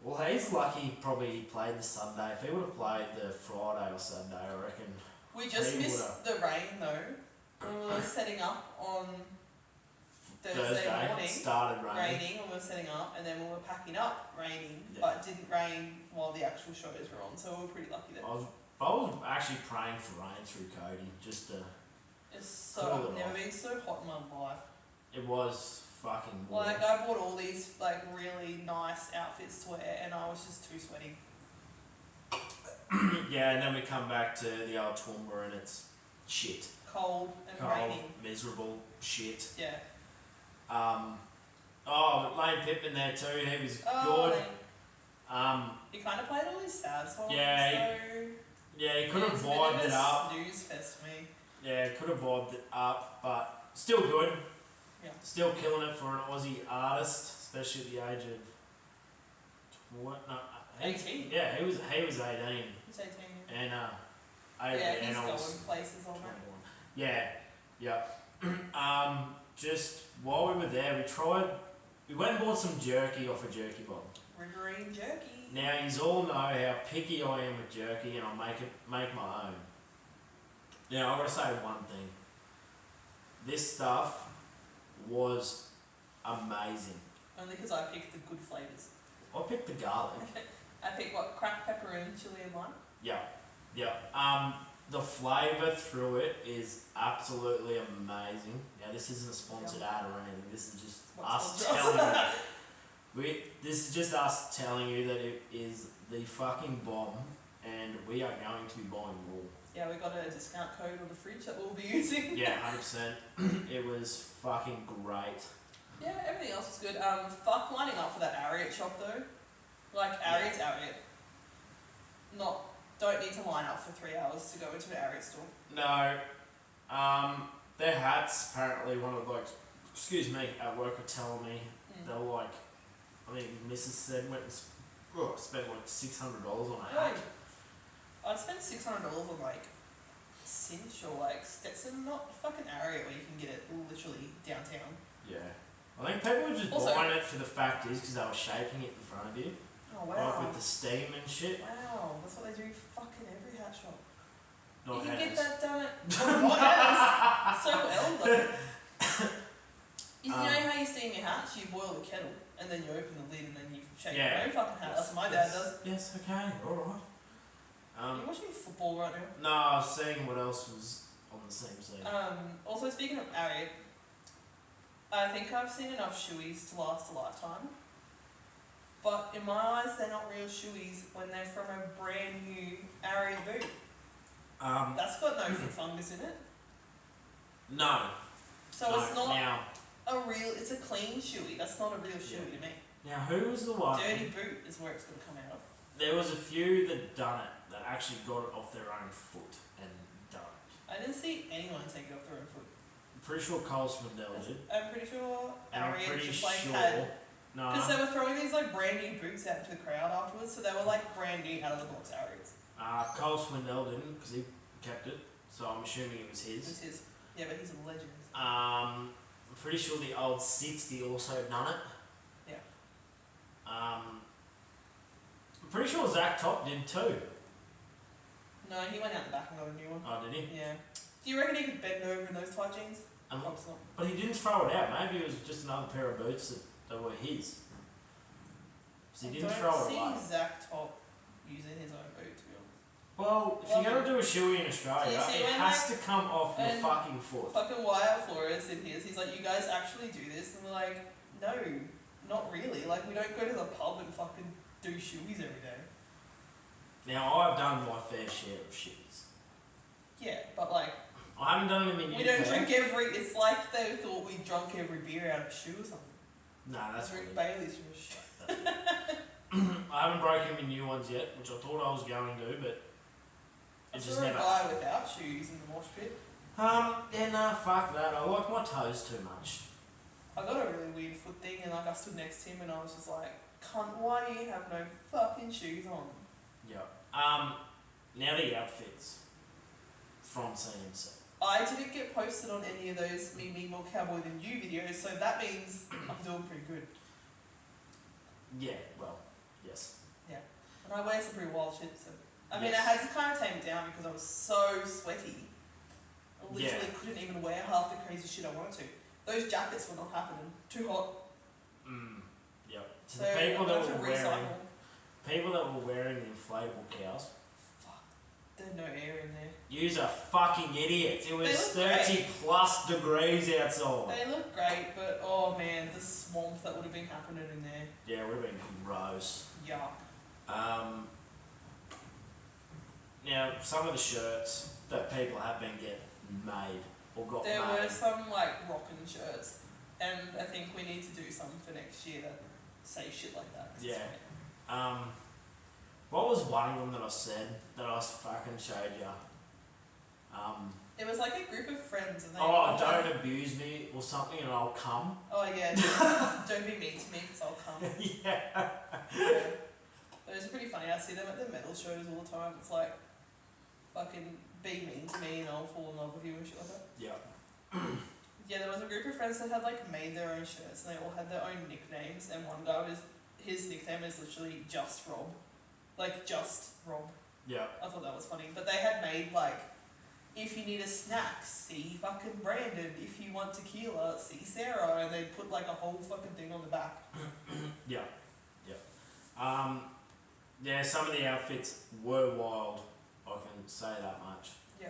Well, he's lucky probably he played the Sunday. If he would have played the Friday or Sunday, I reckon. We just missed the rain though. When we were setting up on Thursday morning, it started raining when we were setting up, and then when we were packing up, raining, Yeah. but it didn't rain while the actual shows were on, so we were pretty lucky there. I was actually praying for rain through Cody, just to. It's Cool so, it I've never off. been so hot in my life. It was fucking warm. Like, I bought all these, like, really nice outfits to wear, and I was just too sweaty. Yeah, and then we come back to the old Toowoomba and it's shit. Cold and Cold, raining. miserable, shit. Yeah. Lane Pittman there too, he was Oh, good. he kind of played all these sad songs, Yeah, so... Yeah, he could have it's a vibed bit it of a up. snooze fest for me. Yeah, could have vibed it up, but still good. Yeah. Still killing it for an Aussie artist, especially at the age of what? No, 18. Yeah, he was 18. He's 18. And He's I going was places on that. 21. Yeah. Just while we were there, we went and bought some jerky off a jerky bomb. Riverine jerky. Now, you all know how picky I am with jerky, and I'll make my own. Now, I've got to say one thing. This stuff was amazing. Only because I picked the good flavours. I picked the garlic. I picked what, cracked pepper and chili and lime? Yeah. The flavour through it is absolutely amazing. Now, this isn't a sponsored ad or anything. This is just us telling you. This is just us telling you that it is the fucking bomb, and we are going to be buying more. Yeah, we got a discount code on the fridge that we'll be using. Yeah, 100%. It was fucking great. Yeah, everything else was good. Fuck lining up for that Ariat shop though. Like, Ariat's Ariat. Don't need to line up for 3 hours to go into an Ariat store. No. Their hats, apparently, at work were telling me, they were like, I think Mrs. said went and spent like $600 on a hat. I'd spend $600 on like Cinch or like Stetson, not fucking Ariat where you can get it literally downtown. Yeah. I think people were just buying it for the fact is because they were shaping it in front of you. Oh wow. Like with the steam and shit. Wow, that's what they do fucking every hat shop. Not you can hatters. get that done at not hatters. So well though. You know how you steam your hats? You boil the kettle and then you open the lid and then you shake your own fucking hat. That's what my dad does. Yes, okay, alright. Are you watching football right now? No, I was seeing what else was on the same scene. Also speaking of Ariat, I think I've seen enough shoeies to last a lifetime. But in my eyes, they're not real shoeies when they're from a brand new Ariat boot. That's got no foot fungus in it. No. So it's not it's a clean shoey. That's not a real shoey to me. Now, who was the one? Dirty boot is where it's going to come out of. There was a few that done it, that actually got it off their own foot and done it. I didn't see anyone take it off their own foot. I'm pretty sure Cole Swindell did. I'm pretty sure And I'm Ariat pretty just like sure... had... No. Because they were throwing these like brand new boots out to the crowd afterwards, so they were like brand new out of the box Ariats. Cole Swindell didn't, because he kept it, so I'm assuming it was his. It was his. Yeah, but he's a legend. I'm pretty sure the old 60 also done it. Yeah. I'm pretty sure Zach Top did too. No, he went out the back and got a new one. Oh, did he? Yeah. Do you reckon he could bend over in those tight jeans? Probably not. But he didn't throw it out. Maybe it was just another pair of boots that were his. So he didn't throw it away. I don't see Zach Top using his own boot, to be honest. Well, if you're going to do a shoey in Australia, it has to come off your fucking foot. Fucking Wyatt Flores in his, he's like, you guys actually do this? And we're like, no, not really. Like, we don't go to the pub and fucking do shoeys every day. Now, I've done my fair share of shoes. Yeah, but like... I haven't done them in We don't drink it's like they thought we drunk every beer out of a shoe or something. No, that's drink weird. Bailey's from a shoe. I haven't broken any new ones yet, which I thought I was going to, but it just never. A guy without shoes in the mosh pit. Yeah, no, fuck that. I like my toes too much. I got a really weird foot thing, and like I stood next to him, and I was just like, "Cunt, why do you have no fucking shoes on?" Yeah. Now the outfits from CMC. I didn't get posted on any of those Me More Cowboy Than You videos, so that means I'm doing pretty good. Yeah, well, yes. Yeah. And I wear some pretty wild shit, so... I mean, I had to kind of tame it down because I was so sweaty. I literally couldn't even wear half the crazy shit I wanted to. those jackets were not happening. Too hot. Yep. So So the people I'm that gonna were have to wearing, recycle. people that were wearing the inflatable cows, There's no air in there. yous are fucking idiots. It was They look 30 plus degrees outside. They look great, but oh man, the swamp that would have been happening in there. Yeah, it would have been gross. Yuck. Now, some of the shirts that people have been getting made or got There made. were some like rockin' shirts, and I think we need to do some for next year that say shit like that. 'cause it's Yeah. funny. What was one of them that I said that I fucking showed you? It was like a group of friends, and they. Don't abuse me or something, and I'll come. Oh yeah, don't be mean to me, because I'll come. Yeah. Yeah. Those are pretty funny. I see them at the metal shows all the time. It's like, fucking be mean to me and I'll fall in love with you and shit like that. Yeah. Yeah, there was a group of friends that had like made their own shirts and they all had their own nicknames, and one guy was, his nickname is literally Just Rob. Like, Just Rob. Yeah. I thought that was funny. But they had made like, if you need a snack, see fucking Brandon. If you want tequila, see Sarah. And they put like a whole fucking thing on the back. Yeah. Yeah. Yeah, some of the outfits were wild, I can say that much. Yeah.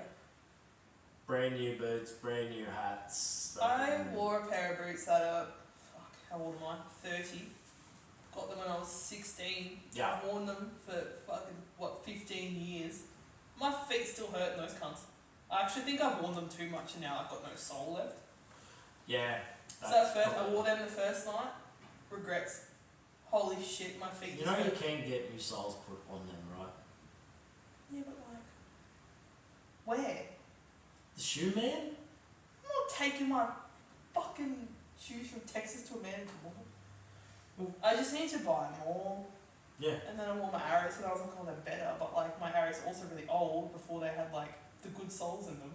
Brand new boots, brand new hats. I wore a pair of boots that are, fuck, how old am I? 30. Got them when I was 16. Yeah. I've worn them for fucking, 15 years. My feet still hurt in those cunts. I actually think I've worn them too much and now I've got no sole left. Yeah. So I wore them the first night. Regrets. Holy shit, my feet You just know you hurt. can get new soles put on them, right? Yeah, but like, where? The shoe man? I'm not taking my fucking shoes from Texas to America. I just need to buy more. Yeah. And then I wore my Arrows and I was like, oh, they're better. But like, my Arrows are also really old before they had like the good soles in them.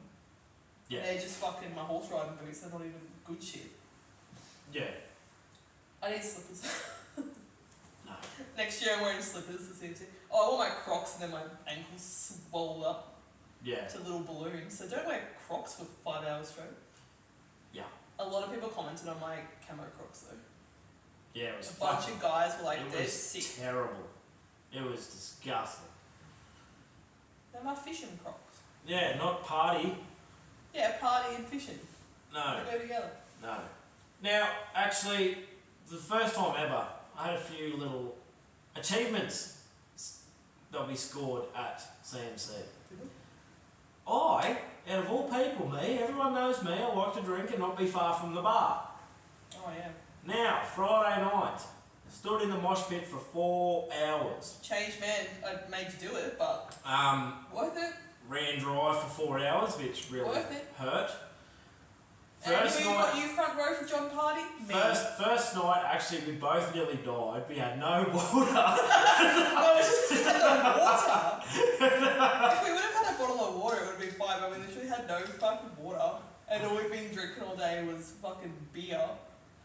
Yeah. They're just fucking my horse riding boots. They're not even good shit. Yeah. I need slippers. No. Next year I'm wearing slippers to see it. Oh, I wore my Crocs and then my ankles swelled up Yeah. to little balloons. So don't wear Crocs for 5 hours straight. Yeah. A lot of people commented on my camo Crocs though. Yeah, it was A bunch fucking- of guys were like, it they're was sick. terrible. It was disgusting. They're my fishing Crocs. Yeah, not party. Yeah, party and fishing. No. They go together. No. Now, actually, the first time ever, I had a few little achievements that we scored at CMC. I, out of all people, me, everyone knows me, I like to drink and not be far from the bar. Oh yeah. Now, Friday night, stood in the mosh pit for 4 hours. Change man, I made you do it, but worth it. Ran dry for 4 hours, which really Worth it. hurt. And First who night, got you front row for John Party? Me. first night, actually, we both nearly died. We had no water. No, it's just because we had no water. If we would have had a bottle of water, it would have been fine, but we literally had no fucking water. And all we've been drinking all day was fucking beer.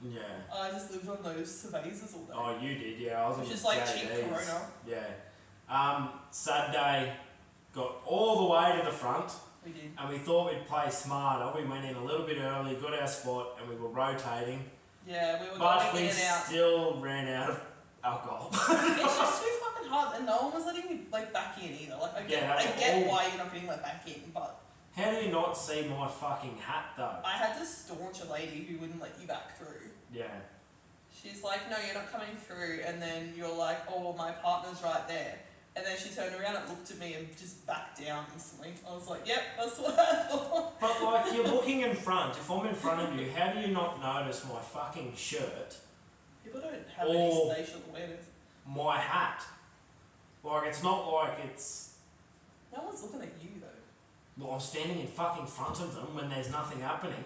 Yeah. I just lived on those cervezas all day. Oh, you did, yeah. I was Which on is like JD's. cheap Corona. Yeah. Saturday, got all the way to the front, We did. and we thought we'd play smarter. We went in a little bit early, got our spot, and we were rotating. Yeah, we were But going we in and out. still ran out of alcohol. It's just too fucking hard, and no one was letting me like back in either. Like I get, Yeah, I that's get all- why you're not getting let back in, but How do you not see my fucking hat, though? I had to staunch a lady who wouldn't let you back through. Yeah. She's like, no, you're not coming through, and then you're like, oh, well, my partner's right there. And then she turned around and looked at me and just backed down instantly. I was like, yep, that's what I thought. But like, you're looking in front. If I'm in front of you, how do you not notice my fucking shirt, People don't have Or- any spatial awareness. my hat? Like, it's not like it's... No one's looking at you, though. Well, I'm standing in fucking front of them when there's nothing happening.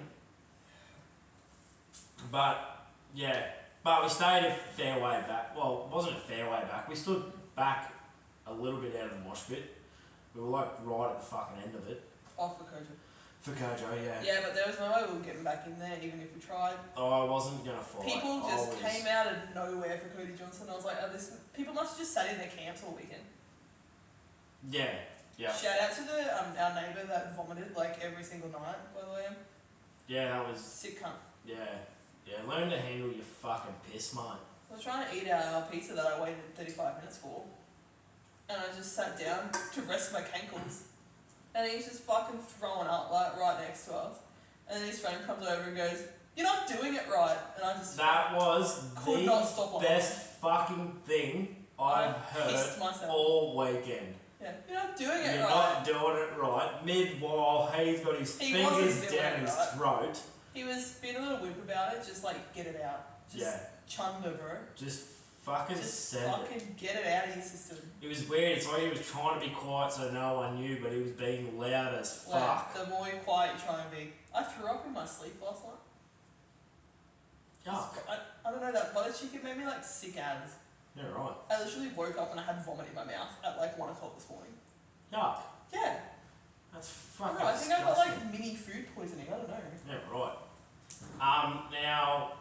But, yeah. But we stayed a fair way back. Well, it wasn't a fair way back. We stood back a little bit out of the mosh pit. We were like right at the fucking end of it. Off for Kojo. For Kojo, yeah. Yeah, but there was no way we were getting back in there, even if we tried. Oh, I wasn't going to fight. People I just was- came out of nowhere for Cody Johnson. I was like, people must have just sat in their camps all weekend. Yeah, yeah. Shout out to the our neighbour that vomited like every single night, by the way. Yeah, that was... Sick cunt. Yeah, learn to handle your fucking piss, mate. I was trying to eat our pizza that I waited 35 minutes for, and I just sat down to rest my cankles, and he's just fucking throwing up like right next to us, and then his friend comes over and goes, "You're not doing it right," and I just That was could not stop the best fucking thing I've pissed heard myself. all weekend. Yeah, you're not doing it You're right. not doing it right. Mid while he's got his He fingers wasn't doing down it his right. throat. He was being a little whip about it, just like get it out. Just Yeah. chunder, bro. Just fucking Just said it. fucking get it out of your system. It was weird. It's like he was trying to be quiet so no one knew, but he was being loud as fuck. Like, the more quiet you try and be. I threw up in my sleep last night. Yuck. I don't know, that butter chicken made me like sick as. Yeah, right. I literally woke up and I had vomit in my mouth at like 1 o'clock this morning. Yuck. Yeah. That's I fucking don't know, I think I got disgusting. like mini food poisoning, I don't know. Yeah, right. Now...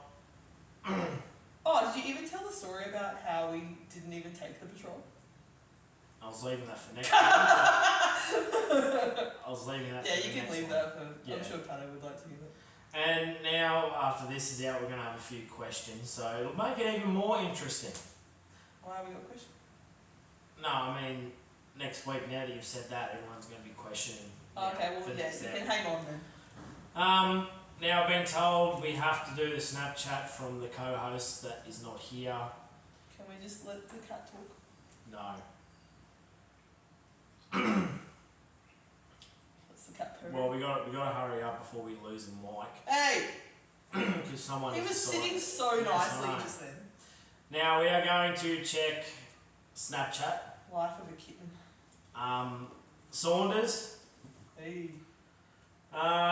Oh, did you even tell the story about how we didn't even take the patrol? I was leaving that for next week. I was leaving that Yeah, for you the can next leave one. that for, Yeah. I'm sure Pato would like to hear that. And now, after this is out, we're going to have a few questions, so it'll make it even more interesting. Why have we got a question? No, I mean, next week, now that you've said that, everyone's going to be questioning. Okay, well, the yeah, next you out. can hang on then. Now I've been told we have to do the Snapchat from the co-host that is not here. Can we just let the cat talk? No. That's the cat purring. Well, we got to hurry up before we lose the mic Hey! because someone. He was decided- sitting so Yes, nicely I know. just then. Now we are going to check Snapchat. Life of a kitten. Saunders. Hey.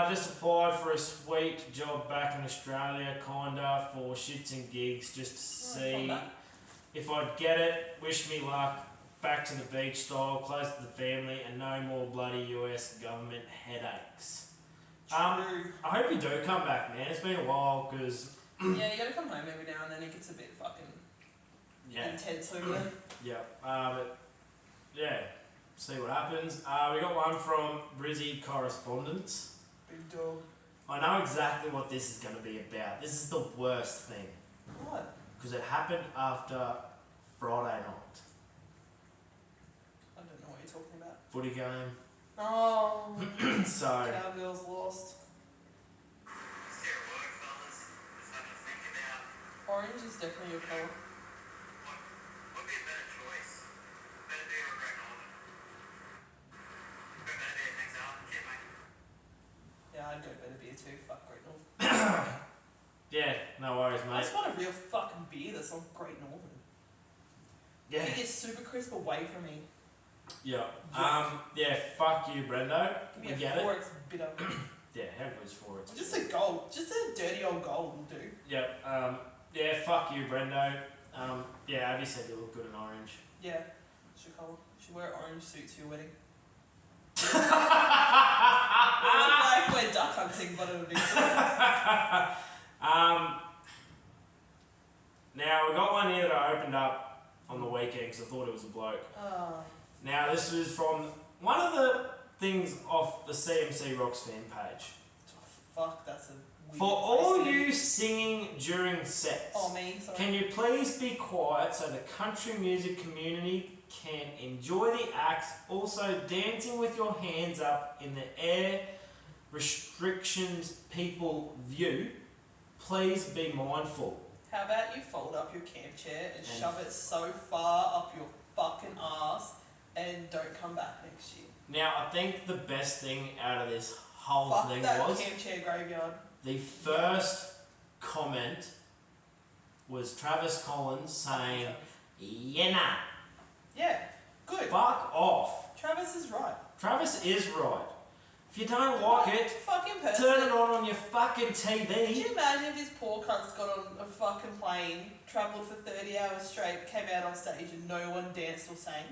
Just applied for a sweet job back in Australia, kinda, for shits and gigs, just to see if I'd get it. Wish me luck. Back to the beach style, close to the family, and no more bloody US government headaches. True. I hope you do come back, man. It's been a while, because... Yeah, you gotta come home every now and then. It gets a bit fucking intense over there. Yeah. But, yeah, see what happens. We got one from Brizzy Correspondence. Big dog. I know exactly what this is going to be about. This is the worst thing. What? Because it happened after Friday night. I don't know what you're talking about. Footy game. Oh. So, Cowgirls lost. Orange is definitely your colour. What would be a better choice? Better or Greg Norman? Go better beer, thanks out. Shit, mate. Yeah, I'd go better beer too. Fuck Great Northern. yeah, no worries, I mate. just want a real fucking beer that's not Great Northern. Yeah. It gets super crisp away from me. Yeah. Yeah, fuck you, Brendo. Give We me get a it. 4X bitter. Yeah, how good's for it? Just a gold. Just a dirty old gold will do. Yep. Yeah, fuck you, Brendo. Yeah, Abby said you look good in orange. Yeah. Should colour. Should wear an orange suit to your wedding. We look like we're duck hunting, but it'll do good. Now, we got one here that I opened up on the weekend because I thought it was a bloke. Oh. Now, this was from one of the things off the CMC Rocks fan page. Fuck, that's a weird For all place to be. you singing during sets, Oh, me, sorry. can you please be quiet so the country music community can enjoy the acts? Also, dancing with your hands up in the air restrictions people view. Please be mindful. How about you fold up your camp chair and shove it so far up your fucking ass and don't come back next year? Now, I think the best thing out of this whole Fuck thing that was camp chair graveyard. the first comment was Travis Collins saying, "Yeah, nah, Yeah, good. fuck off." Travis is right. Travis is right. If you don't like it, Fucking person. turn it on your fucking Could TV. you imagine if this poor cunt's got on a fucking plane, travelled for 30 hours straight, came out on stage and no one danced or sang?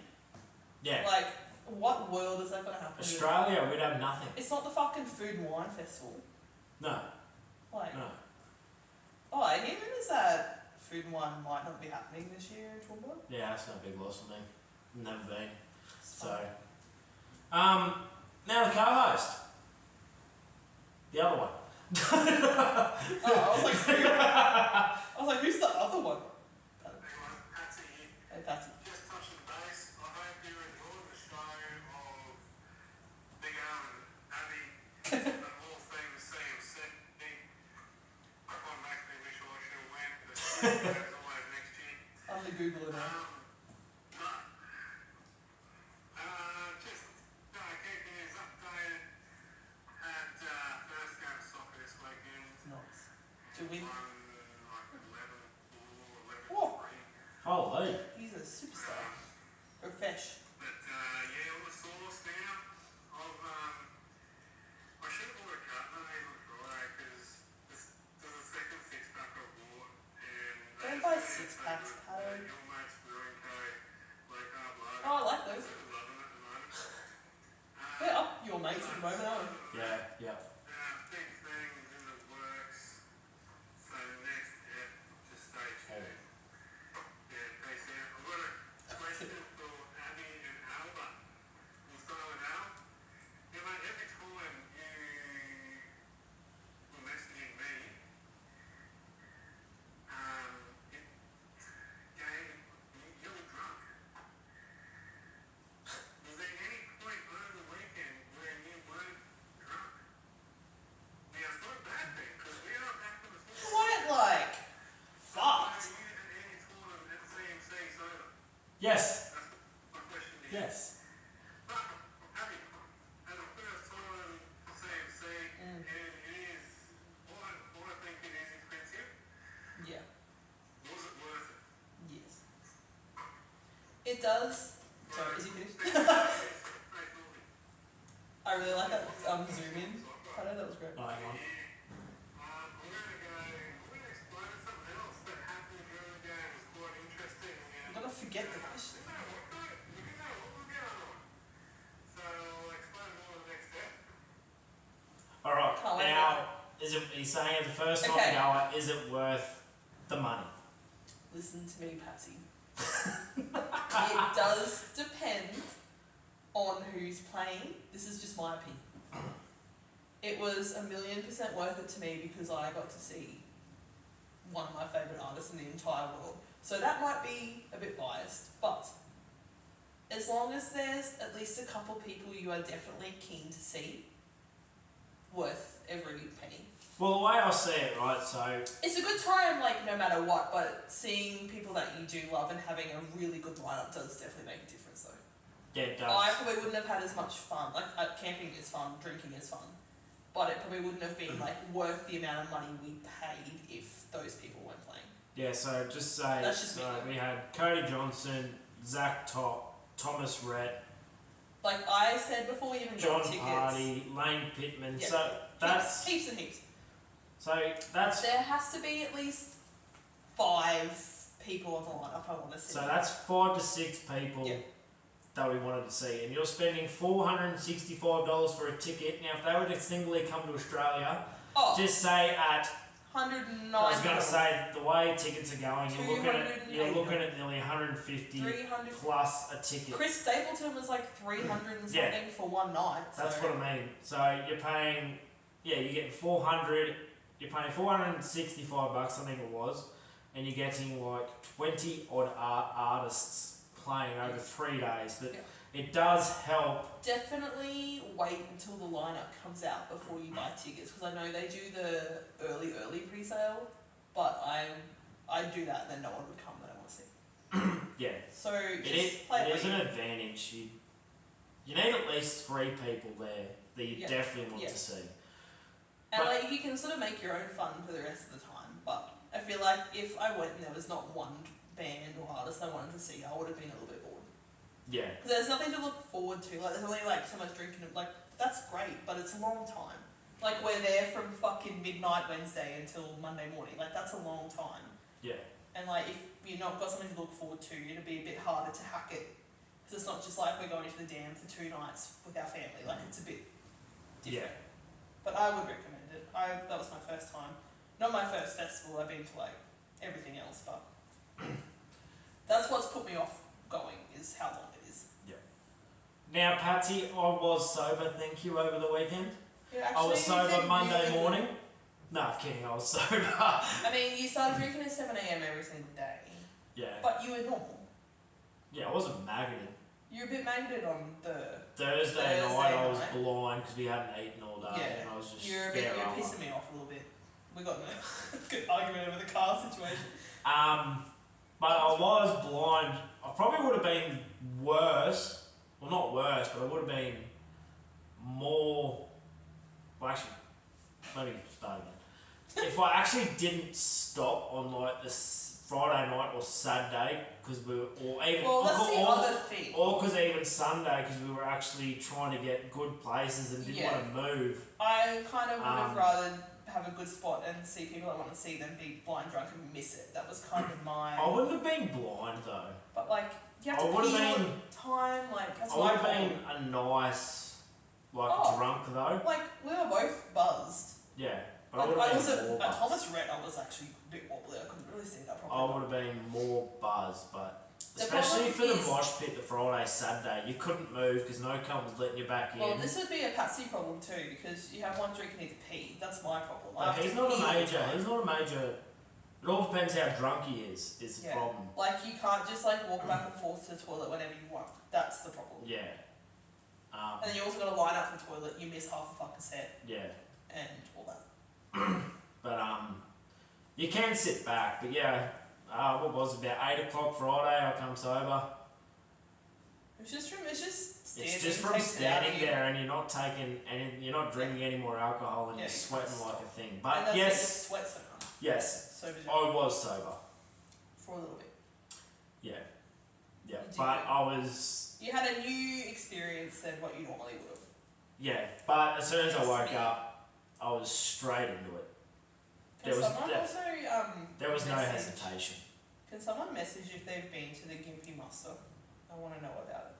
Yeah, Like, what world is that going to happen to? Australia, we'd have nothing. It's not the fucking food and wine festival. No, Like, no. oh, I hear rumours that food and wine might not be happening this year in Toowoomba. Yeah, that's no big loss for me. Never been. It's So, fine. now the co-host. The other one. I was like, who's the other one? Anyone, Patsy here. Hey, Patsy. Just touching base. I hope you enjoyed the show of Big Al and Abby and all things CMC. I quite actually wish I should have went, but there's always next year. I'm the Googler now. No. Just keeping us updated. Had first game of soccer this weekend. Nice. To win. Won like 11-4, 11-3. Whoa. Holy. He's a superstar. Profesh. But yeah, on the sauce now, I should have bought a carton even Friday because this is the second six-pack I bought, and Don't buy six-packs, Pato. Your mate's Brewing Co. Low carb lager. Oh, I like those. I'm loving it at the moment. They're up your mates at the moment, aren't they? Yeah. Big things in the works. So next, just stay tuned. Yeah, peace out. I've got a question for Abby and Alba. We'll start with Al. Yeah, mate, every time you were messaging me, you were drunk. Was there any point over the weekend where you weren't drunk? Now, it's not a bad thing, because we are back to the full. Quite like fucked. Are you and Andy Torn at CMC sober? Yes. That's my question to you. Yes. But, Abby, as a first time CMC, and it is, I think it is expensive. Yeah. Was it worth it? Yes. It does. Sorry, is he finished? I really like that zoom in. I know that was great. Oh, hang on. I'm going to explain something else that happened during the game. It was quite interesting. I'm gonna forget the question. We didn't know what was going on. So I'll explain more the next step. Alright, Can't wait now, he's saying at the first time Okay. goer, is it worth the money? Listen to me, Patsy. It does depend on who's playing. This is just my opinion. It was 1,000,000% worth it to me because I got to see one of my favourite artists in the entire world. So that might be a bit biased, but as long as there's at least a couple people you are definitely keen to see, worth every penny. Well, the way I see it, right, so It's a good time, like, no matter what, but seeing people that you do love and having a really good lineup does definitely make a difference, though. yeah, it does. I probably wouldn't have had as much fun. Like, camping is fun, drinking is fun, but it probably wouldn't have been, like, worth the amount of money we paid if those people weren't playing. Yeah, so just say, That's just me, so though. we had Cody Johnson, Zach Top, Thomas Rhett, Like I said before we even John got tickets, Hardy, Lane Pittman, Yeah. so that's, heaps and heaps. so that's, There has to be at least 5 people on the lineup I want to see. so that's 5 to 6 people Yeah. that we wanted to see, and you're spending $465 for a ticket. Now, if they were to singly come to Australia, Oh, just say at, $109. I was going to say, the way tickets are going, you're $280. looking at nearly 150 $300. plus a ticket. Chris Stapleton was like 300 and Yeah. something for one night. That's so. what I mean. So you're paying, yeah, you're getting 400. You're paying $465, I think it was, and you're getting like 20 odd artists playing over 3 days. But Yeah. it does help. Definitely wait until the lineup comes out before you buy tickets, because I know they do the early pre-sale, but I do that and then no one would come that I want to see. Yeah, So it just play is. It is it an late. advantage. You need at least 3 people there that you Yeah. definitely want Yeah. to see. And but- like you can sort of make your own fun for the rest of the time, but I feel like if I went and there was not one band or artist I wanted to see, I would have been a little bit bored. Yeah, Because there's nothing to look forward to. Like, there's only like so much drinking. Like, that's great, but it's a long time. Like, we're there from fucking midnight Wednesday until Monday morning. Like, that's a long time. yeah, And like, if you're not got something to look forward to, it'll be a bit harder to hack it. Because it's not just like we're going to the dam for 2 nights with our family. Like, it's a bit different. yeah. But I would recommend it. That was my first time. Not my first festival. I've been to like everything else, but that's what's put me off going, is how long it is. Now, Patsy, I was sober, thank you, over the weekend. Yeah, I was actually, you sober did Monday really good. morning. Nah, kidding, I was sober. I mean, you started drinking at 7 a.m. every single day, Yeah. but you were normal. Yeah, I wasn't maggoted. You were a bit maggoted on the Thursday night I was blind because we hadn't eaten all day, Yeah. and I was just You're pissing me off a little bit. We got in a good argument over the car situation. But I was blind. I probably would have been worse. Well, not worse, but I would have been more. Well, actually, let me start again. If I actually didn't stop on like this Friday night or Saturday, because we were, or even, well, that's the other thing. or because even Sunday, because we were actually trying to get good places and didn't want to move. I kind of would have rather have a good spot and see people I want to see than be blind drunk and miss it. That was kind of my. I wouldn't have been blind though. But like, you have to pee all the time. Like, that's I my would have problem. been a nice, drunk though. Like, we were both buzzed. Yeah. But Like, I I was been more at buzzed. Thomas Rhett, I was actually a bit wobbly. I couldn't really see that I properly. would have been more buzzed, but The especially for problem the is- mosh pit the Friday, Saturday, you couldn't move because no cunt was letting you back in. Well, this would be a Patsy problem too, because you have one drink and need to pee. That's my problem. I But have he's to not a pee all the major. time. He's not a major. It all depends how drunk he is the Yeah. problem. Like, you can't just like walk back and forth to the toilet whenever you want. That's the problem. Yeah. And then you also got to line up for the toilet. You miss half the fucking set Yeah. and all that. But you can sit back. But yeah, what was it, about 8 o'clock Friday? I come sober. It's just standing. It's just from standing there and you're not taking any, you're not drinking any more alcohol and Yeah, you're you sweating can't like stop. a thing. And But that's yes, sweat sober. yes, Sober I was sober. for a little bit. Yeah, yeah. You did But good. I was, You had a new experience than what you normally would have. yeah. But as soon as I woke up, I was straight into it. Can There was someone that- also There was no message- hesitation. Can someone message if they've been to the Gimpy Muster? I want to know about it.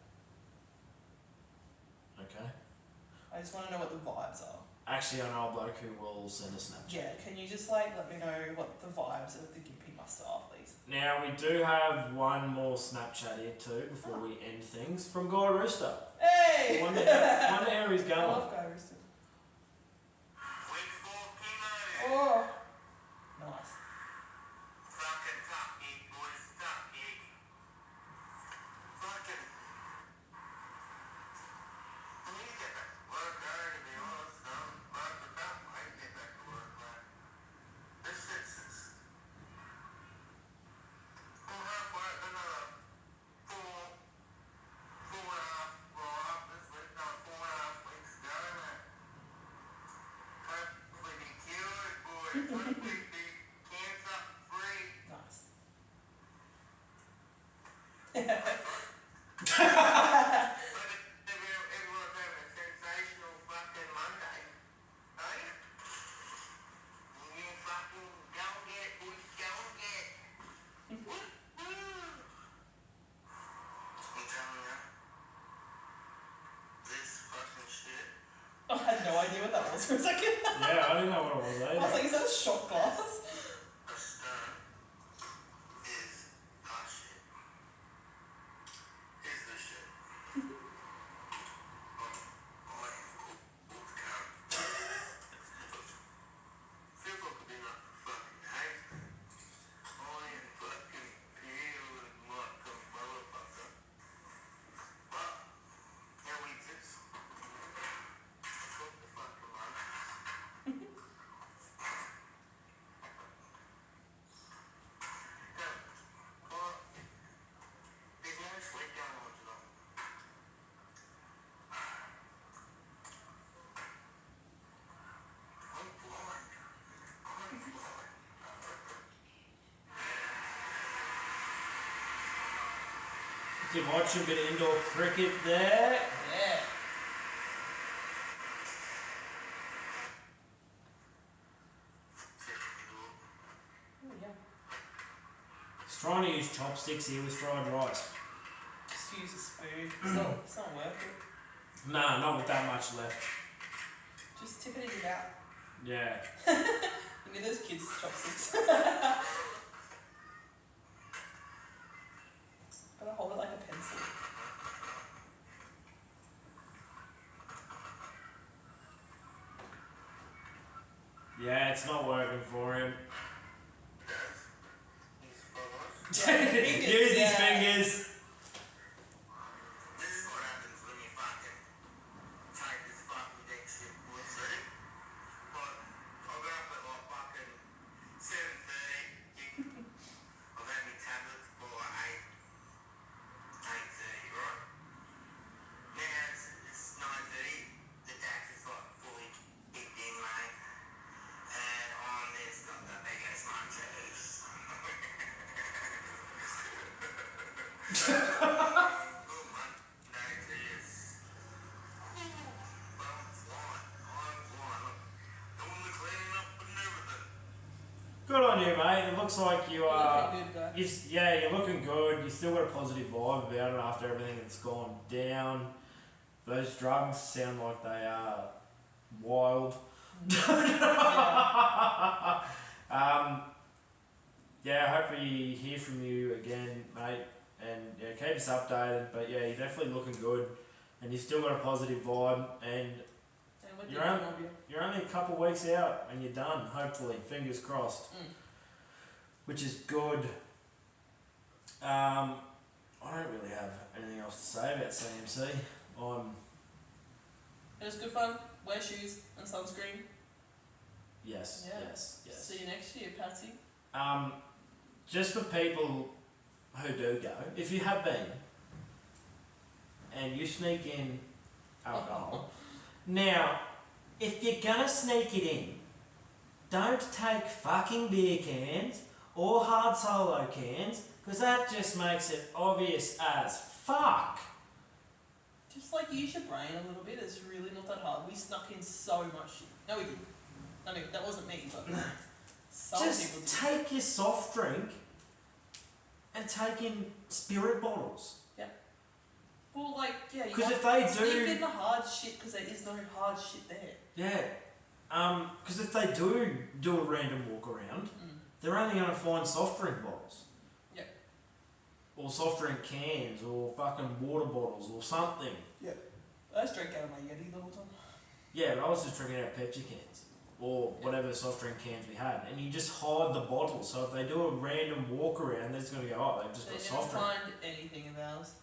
Okay. I just want to know what the vibes are. Actually, I know a bloke who will send a Snapchat. Yeah, can you just like let me know what the vibes of the Gimpy Muster are, please? Now we do have one more Snapchat here too before we end things from Guy Rooster. Hey! Wonder how he's I going. love Guy Rooster. Week 4 kilo. Oh, nice. Fucking top geek, boys. Top geek. Fucking. I need to get back to work, to be honest. But without I can get back to work, man. This shit's just. I'm halfway, another 4.5, well, this week, no, 4.5 weeks ago, man. Hopefully be cured, boys. Hopefully be cancer free. Nice. Everyone's having a sensational fucking Monday. Hey? You fucking go and get it, boys. Go and get it. Woo-hoo. I'm telling you. This fucking shit. I had no idea what that was for a second. Yeah, I didn't know what it was I was either. like, is that a shot glass? A stone is hot shit. Is the shit. Feels like I've been up for fucking days. I am fucking peeling like a motherfucker. But, here we just took the fucking lunch. Well, there's no sleep going on tonight. I'm blind. I'm blind. You can watch a bit of indoor cricket there. Yeah. Oh, yeah. He's trying to use chopsticks here with fried rice. Just use a spoon. It's not worth it. Nah, not with that much left. Just tip it in your mouth. Yeah. You need those kids' chopsticks. Gotta hold it like a pencil. Yeah, it's not working for him. He's fingers. Use his fingers. This is what happens when you fucking take this fucking dick shit bullshit. But I'll go up at like fucking 7:30. I've had my tablets for like 8:30, right? Now it's 9:30. The tax is like fully kicked in, mate. And on this got the biggest munchies. Good Monday to you. But I'm flying. Look, doing the cleaning up and everything. Good on you, mate. It looks like you are. Looking good, guy. Yeah, you're looking good. You still got a positive vibe about it after everything that's gone down. Those drugs sound like they are wild. Yeah, I hope we hear from you again, mate. And yeah, keep us updated. But yeah, you're definitely looking good, and you've still got a positive vibe. And And we're You're thinking on- of you. you're only a couple of weeks out, and you're done. Hopefully, fingers crossed. Which is good. I don't really have anything else to say about CMC. It was good fun. Wear shoes and sunscreen. Yes, Yeah. yes. See you next year, Patsy. Just for people who do go, if you have been, and you sneak in alcohol, now, if you're gonna sneak it in, don't take fucking beer cans or hard solo cans, because that just makes it obvious as fuck. Just like use your brain a little bit. It's really not that hard. We snuck in so much shit. No, we didn't. I mean, that wasn't me, but some people Just did. take your soft drink and take in spirit bottles. Well, like, yeah, you Because want if they sneak do, in the hard shit because there is no hard shit there. yeah, because if they do a random walk around, they're only going to find soft drink bottles. Yeah. Or soft drink cans, or fucking water bottles, or something. I just drank out of my Yeti the whole time. Yeah, but I was just drinking out of Pepsi cans, or whatever soft drink cans we had, and you just hide the bottle. So if they do a random walk around, they're just going to go, oh, they've just They got didn't soft drink. find anything of ours.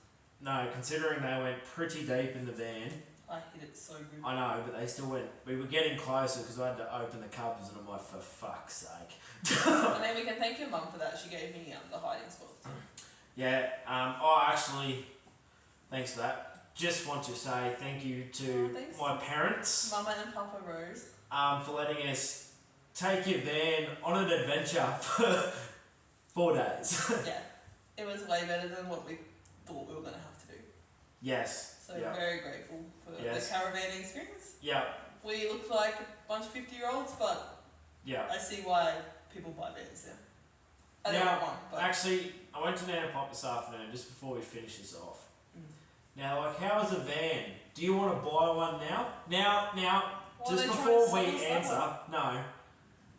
No, considering they went pretty deep in the van. I hit it so good. I know, but they still went. We were getting closer because I had to open the cupboards, and I'm like, for fuck's sake. I mean, we can thank your mum for that. She gave me the hiding spots. Yeah. Actually, thanks for that. Just want to say thank you to thanks. my parents Mama and Papa Rose. for letting us take your van on an adventure for 4 days. Yeah. It was way better than what we thought we were going to have to do. Yes. So Yeah. very grateful for Yes. the caravan experience. Yeah. We look like a bunch of 50-year-olds, but Yeah. I see why people buy vans now. I don't Now, want one, but Actually, I went to Nana Pop this afternoon just before we finish this off. Mm. Now, like, how is a van? Do you want to buy one now? Now, Well, just they're trying before to we sell us that answer, no.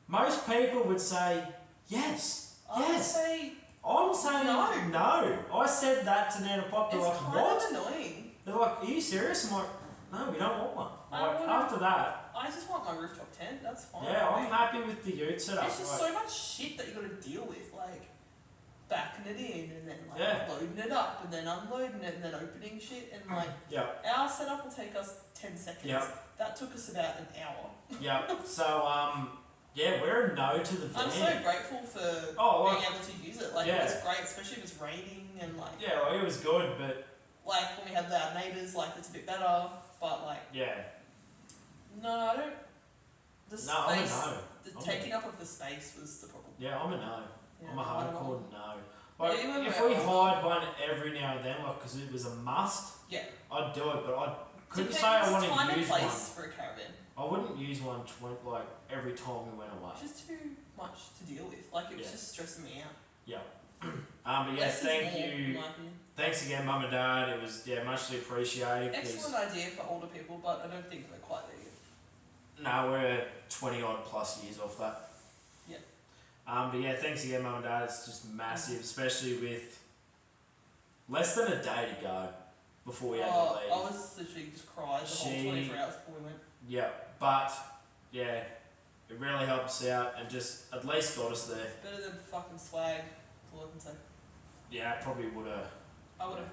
Most people would say yes. I would Yes. say I'm saying No. no. I said that to Nana Pop. They're it's like, kind what? of annoying. They're like, are you serious? I'm like, no, we don't want one. I Like, wanna- after that, I just want my rooftop tent. That's fine. yeah, I'm Like, happy with the ute setup. It's just Like, so much shit that you got to deal with, like backing it in and then like Yeah. loading it up and then unloading it and then opening shit and like yeah, our setup will take us 10 seconds. Yeah. That took us about an hour. yeah. So, yeah, we're a no to the van. I'm so grateful for Oh, being like, able to use it. Like yeah. it's great, especially if it's raining and like yeah, like, it was good, but like when we have our neighbours, like it's a bit better. But like yeah. no, I don't. The No, I'm a space, no. the I'm a- taking up of the space was the problem. Yeah, I'm a no. Yeah, I'm a I don't know. hardcore no. Like, Yeah, even if when we we're hired one every now and then, like, because it was a must, Yeah. I'd do it, but I couldn't Depends say I want time to and use place one. for a caravan. I wouldn't use one like every time we went away. Just too much to deal with. Like it was Yeah. just stressing me out. Yeah. But yeah, Less is thank more, in you. my opinion. Thanks again, Mum and Dad. It was muchly appreciated. 'Cause Excellent idea for older people, but I don't think we're quite there yet. no, we're 20 odd plus years off that. Yeah. But yeah, thanks again, Mum and Dad. It's just massive, especially with less than a day to go before we had to leave. I was literally just cried the whole She- 24 hours before we went. Yeah, but yeah, It really helped us out and just at least got us there. Better than fucking swag, that's all I can say. Yeah, it probably would have. I would have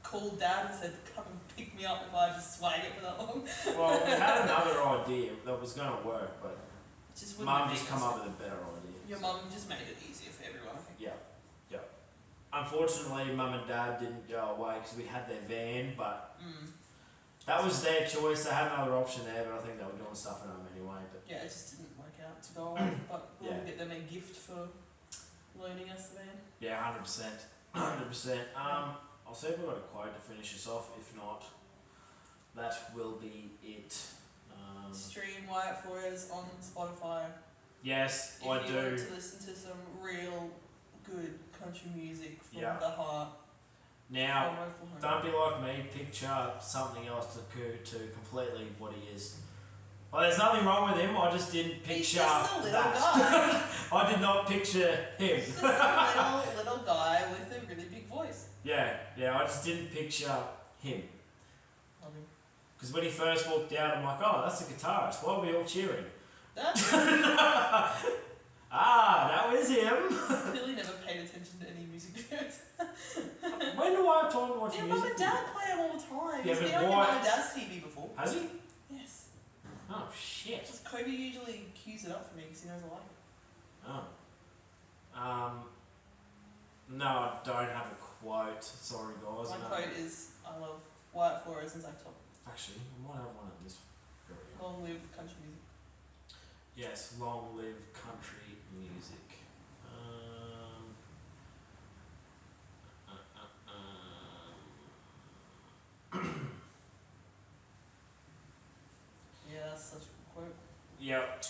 called Dad and said, come and pick me up if I just swag it for that long. Well, we had another idea that was going to work, but Just Mum just come up with a better idea. Your mum just made it easier for everyone, I think. Yeah. Unfortunately, Mum and Dad didn't go away because we had their van, but that was their choice. They had another option there, but I think they were doing stuff at home anyway. But Yeah, it just didn't work out to go away, but we'll Yeah. get them a gift for loaning us the van. yeah, 100%. 100%. I'll see if we've got a quote to finish us off. If not, that will be it. Stream Wyatt Flores on Spotify. Yes, If I you do. want to listen to some real good country music from Yeah. the heart. Now, from Oklahoma. don't be like me, picture something else to completely what he is. Well, there's nothing wrong with him, I just didn't picture He's just a little that. guy. I did not picture him. He's just a little guy with a really big voice. Yeah, I just didn't picture him. Love him. Because when he first walked out, I'm like, oh, that's the guitarist, why are we all cheering? That's That was him. clearly never paid attention to any music videos. When do I have time to watch Yeah, music? Mum and Dad play them all the time. Yeah, He's but been on your why- Mum and Dad's TV before. Has he? Yes. Oh, shit. Just Kobe usually cues it up for me because he knows I like it. Oh. No, I don't have a quote. Sorry, guys. My No. quote is, I love Wyatt Flores and Zach Top. Actually, I might have one of this. Long live country music. Yes, long live country music. Yeah, that's such a good quote. Yep.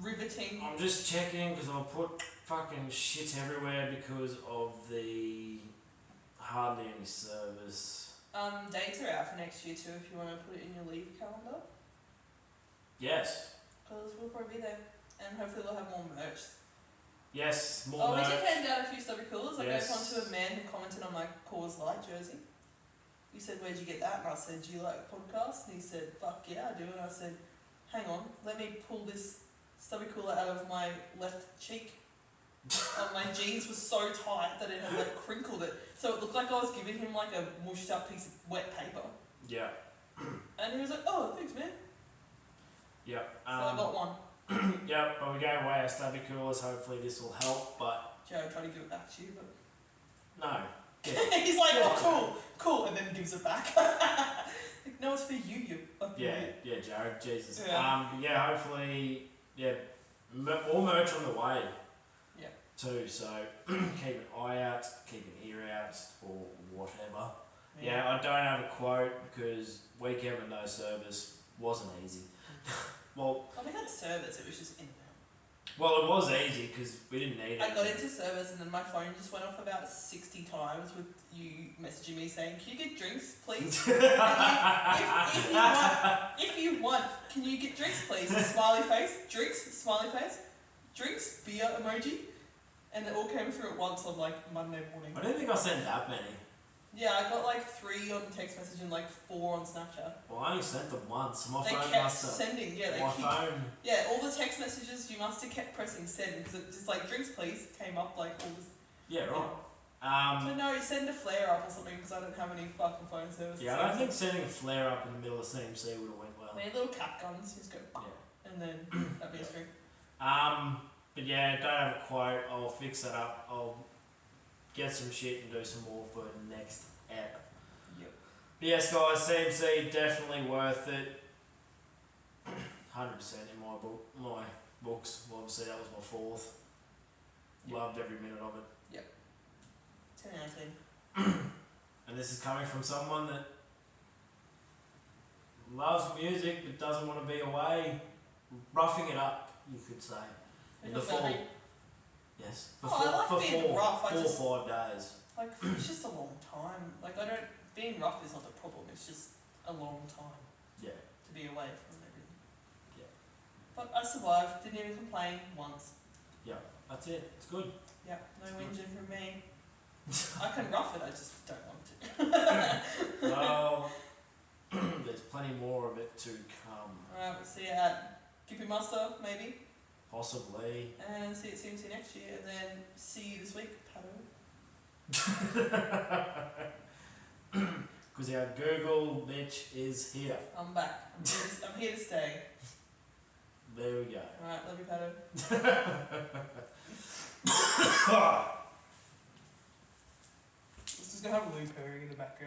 Riveting. I'm just checking because I'll put fucking shit everywhere because of the hardly any service. Dates are out for next year too if you want to put it in your leave calendar. Yes. Because we'll probably be there. And hopefully we'll have more merch. Yes, more We merch. did hand out a few stubby coolers. I Yes. gave one to a man who commented on my Coors Light jersey. He said, where'd you get that? And I said, do you like podcasts? And he said, fuck yeah, I do. And I said, hang on, let me pull this stubby cooler out of my left cheek. My jeans were so tight that it had like crinkled it. So it looked like I was giving him like a mushed up piece of wet paper. Yeah. And he was like, oh, thanks man. Yeah. So I got one. Yep, but we go away our stubby coolers. Hopefully this will help, but Joe tried to give it back to you, but no. he's like, oh cool, and then gives it back. Like, no, it's for you, you fucking idiot. Yeah, Jared, Jesus. Yeah. Yeah, hopefully, more merch on the way. Yeah. Too, so keep an eye out, keep an ear out, or whatever. Yeah, I don't have a quote because weekend with no service wasn't easy. Well, We had service, it was just in and it was easy because we didn't need it. out. I got into service and then my phone just went off about 60 times with you messaging me saying, can you get drinks, please? If you want, can you get drinks, please? Smiley face, drinks, smiley face, drinks, beer emoji. And it all came through at once on like Monday morning. I don't think I sent that many. Yeah, I got like 3 on text message and like 4 on Snapchat. Well, I only sent them once. My They phone kept must have. sending, yeah, My phone. yeah, all the text messages you must have kept pressing send because it just like drinks please came up like all this. Yeah, right. So no, send a flare up or something because I don't have any fucking phone service. Yeah, I don't think sending a flare up in the middle of CMC would have went well. I need little cat guns, just go, Yeah. and then that'd be a string. But yeah, don't have a quote. I'll fix that up. I'll get some shit and do some more for next app. Yep. But yes, guys, CMC definitely worth it. 100% in my books. Well, obviously that was my fourth. Yep. Loved every minute of it. 10 out of 10. And this is coming from someone that loves music but doesn't want to be away, roughing it up, you could say. In the fall. Yes. For I like being rough. 4 or 5 days. Like, it's just a long time. Like, being rough is not the problem, it's just a long time Yeah. to be away from everything. Yeah. But I survived, didn't even complain once. That's it. It's good. Yeah, no It's good. whinging from me. I can rough it, I just don't want to. Well, there's plenty more of it to come. Alright, we'll see you at Gippy Muster, maybe. next year, and then see you this week, Pato. Because our Google bitch is here. I'm back. I'm here to stay. There we go. Alright, love you, Pato. Let's just go have a Lou purring in the background.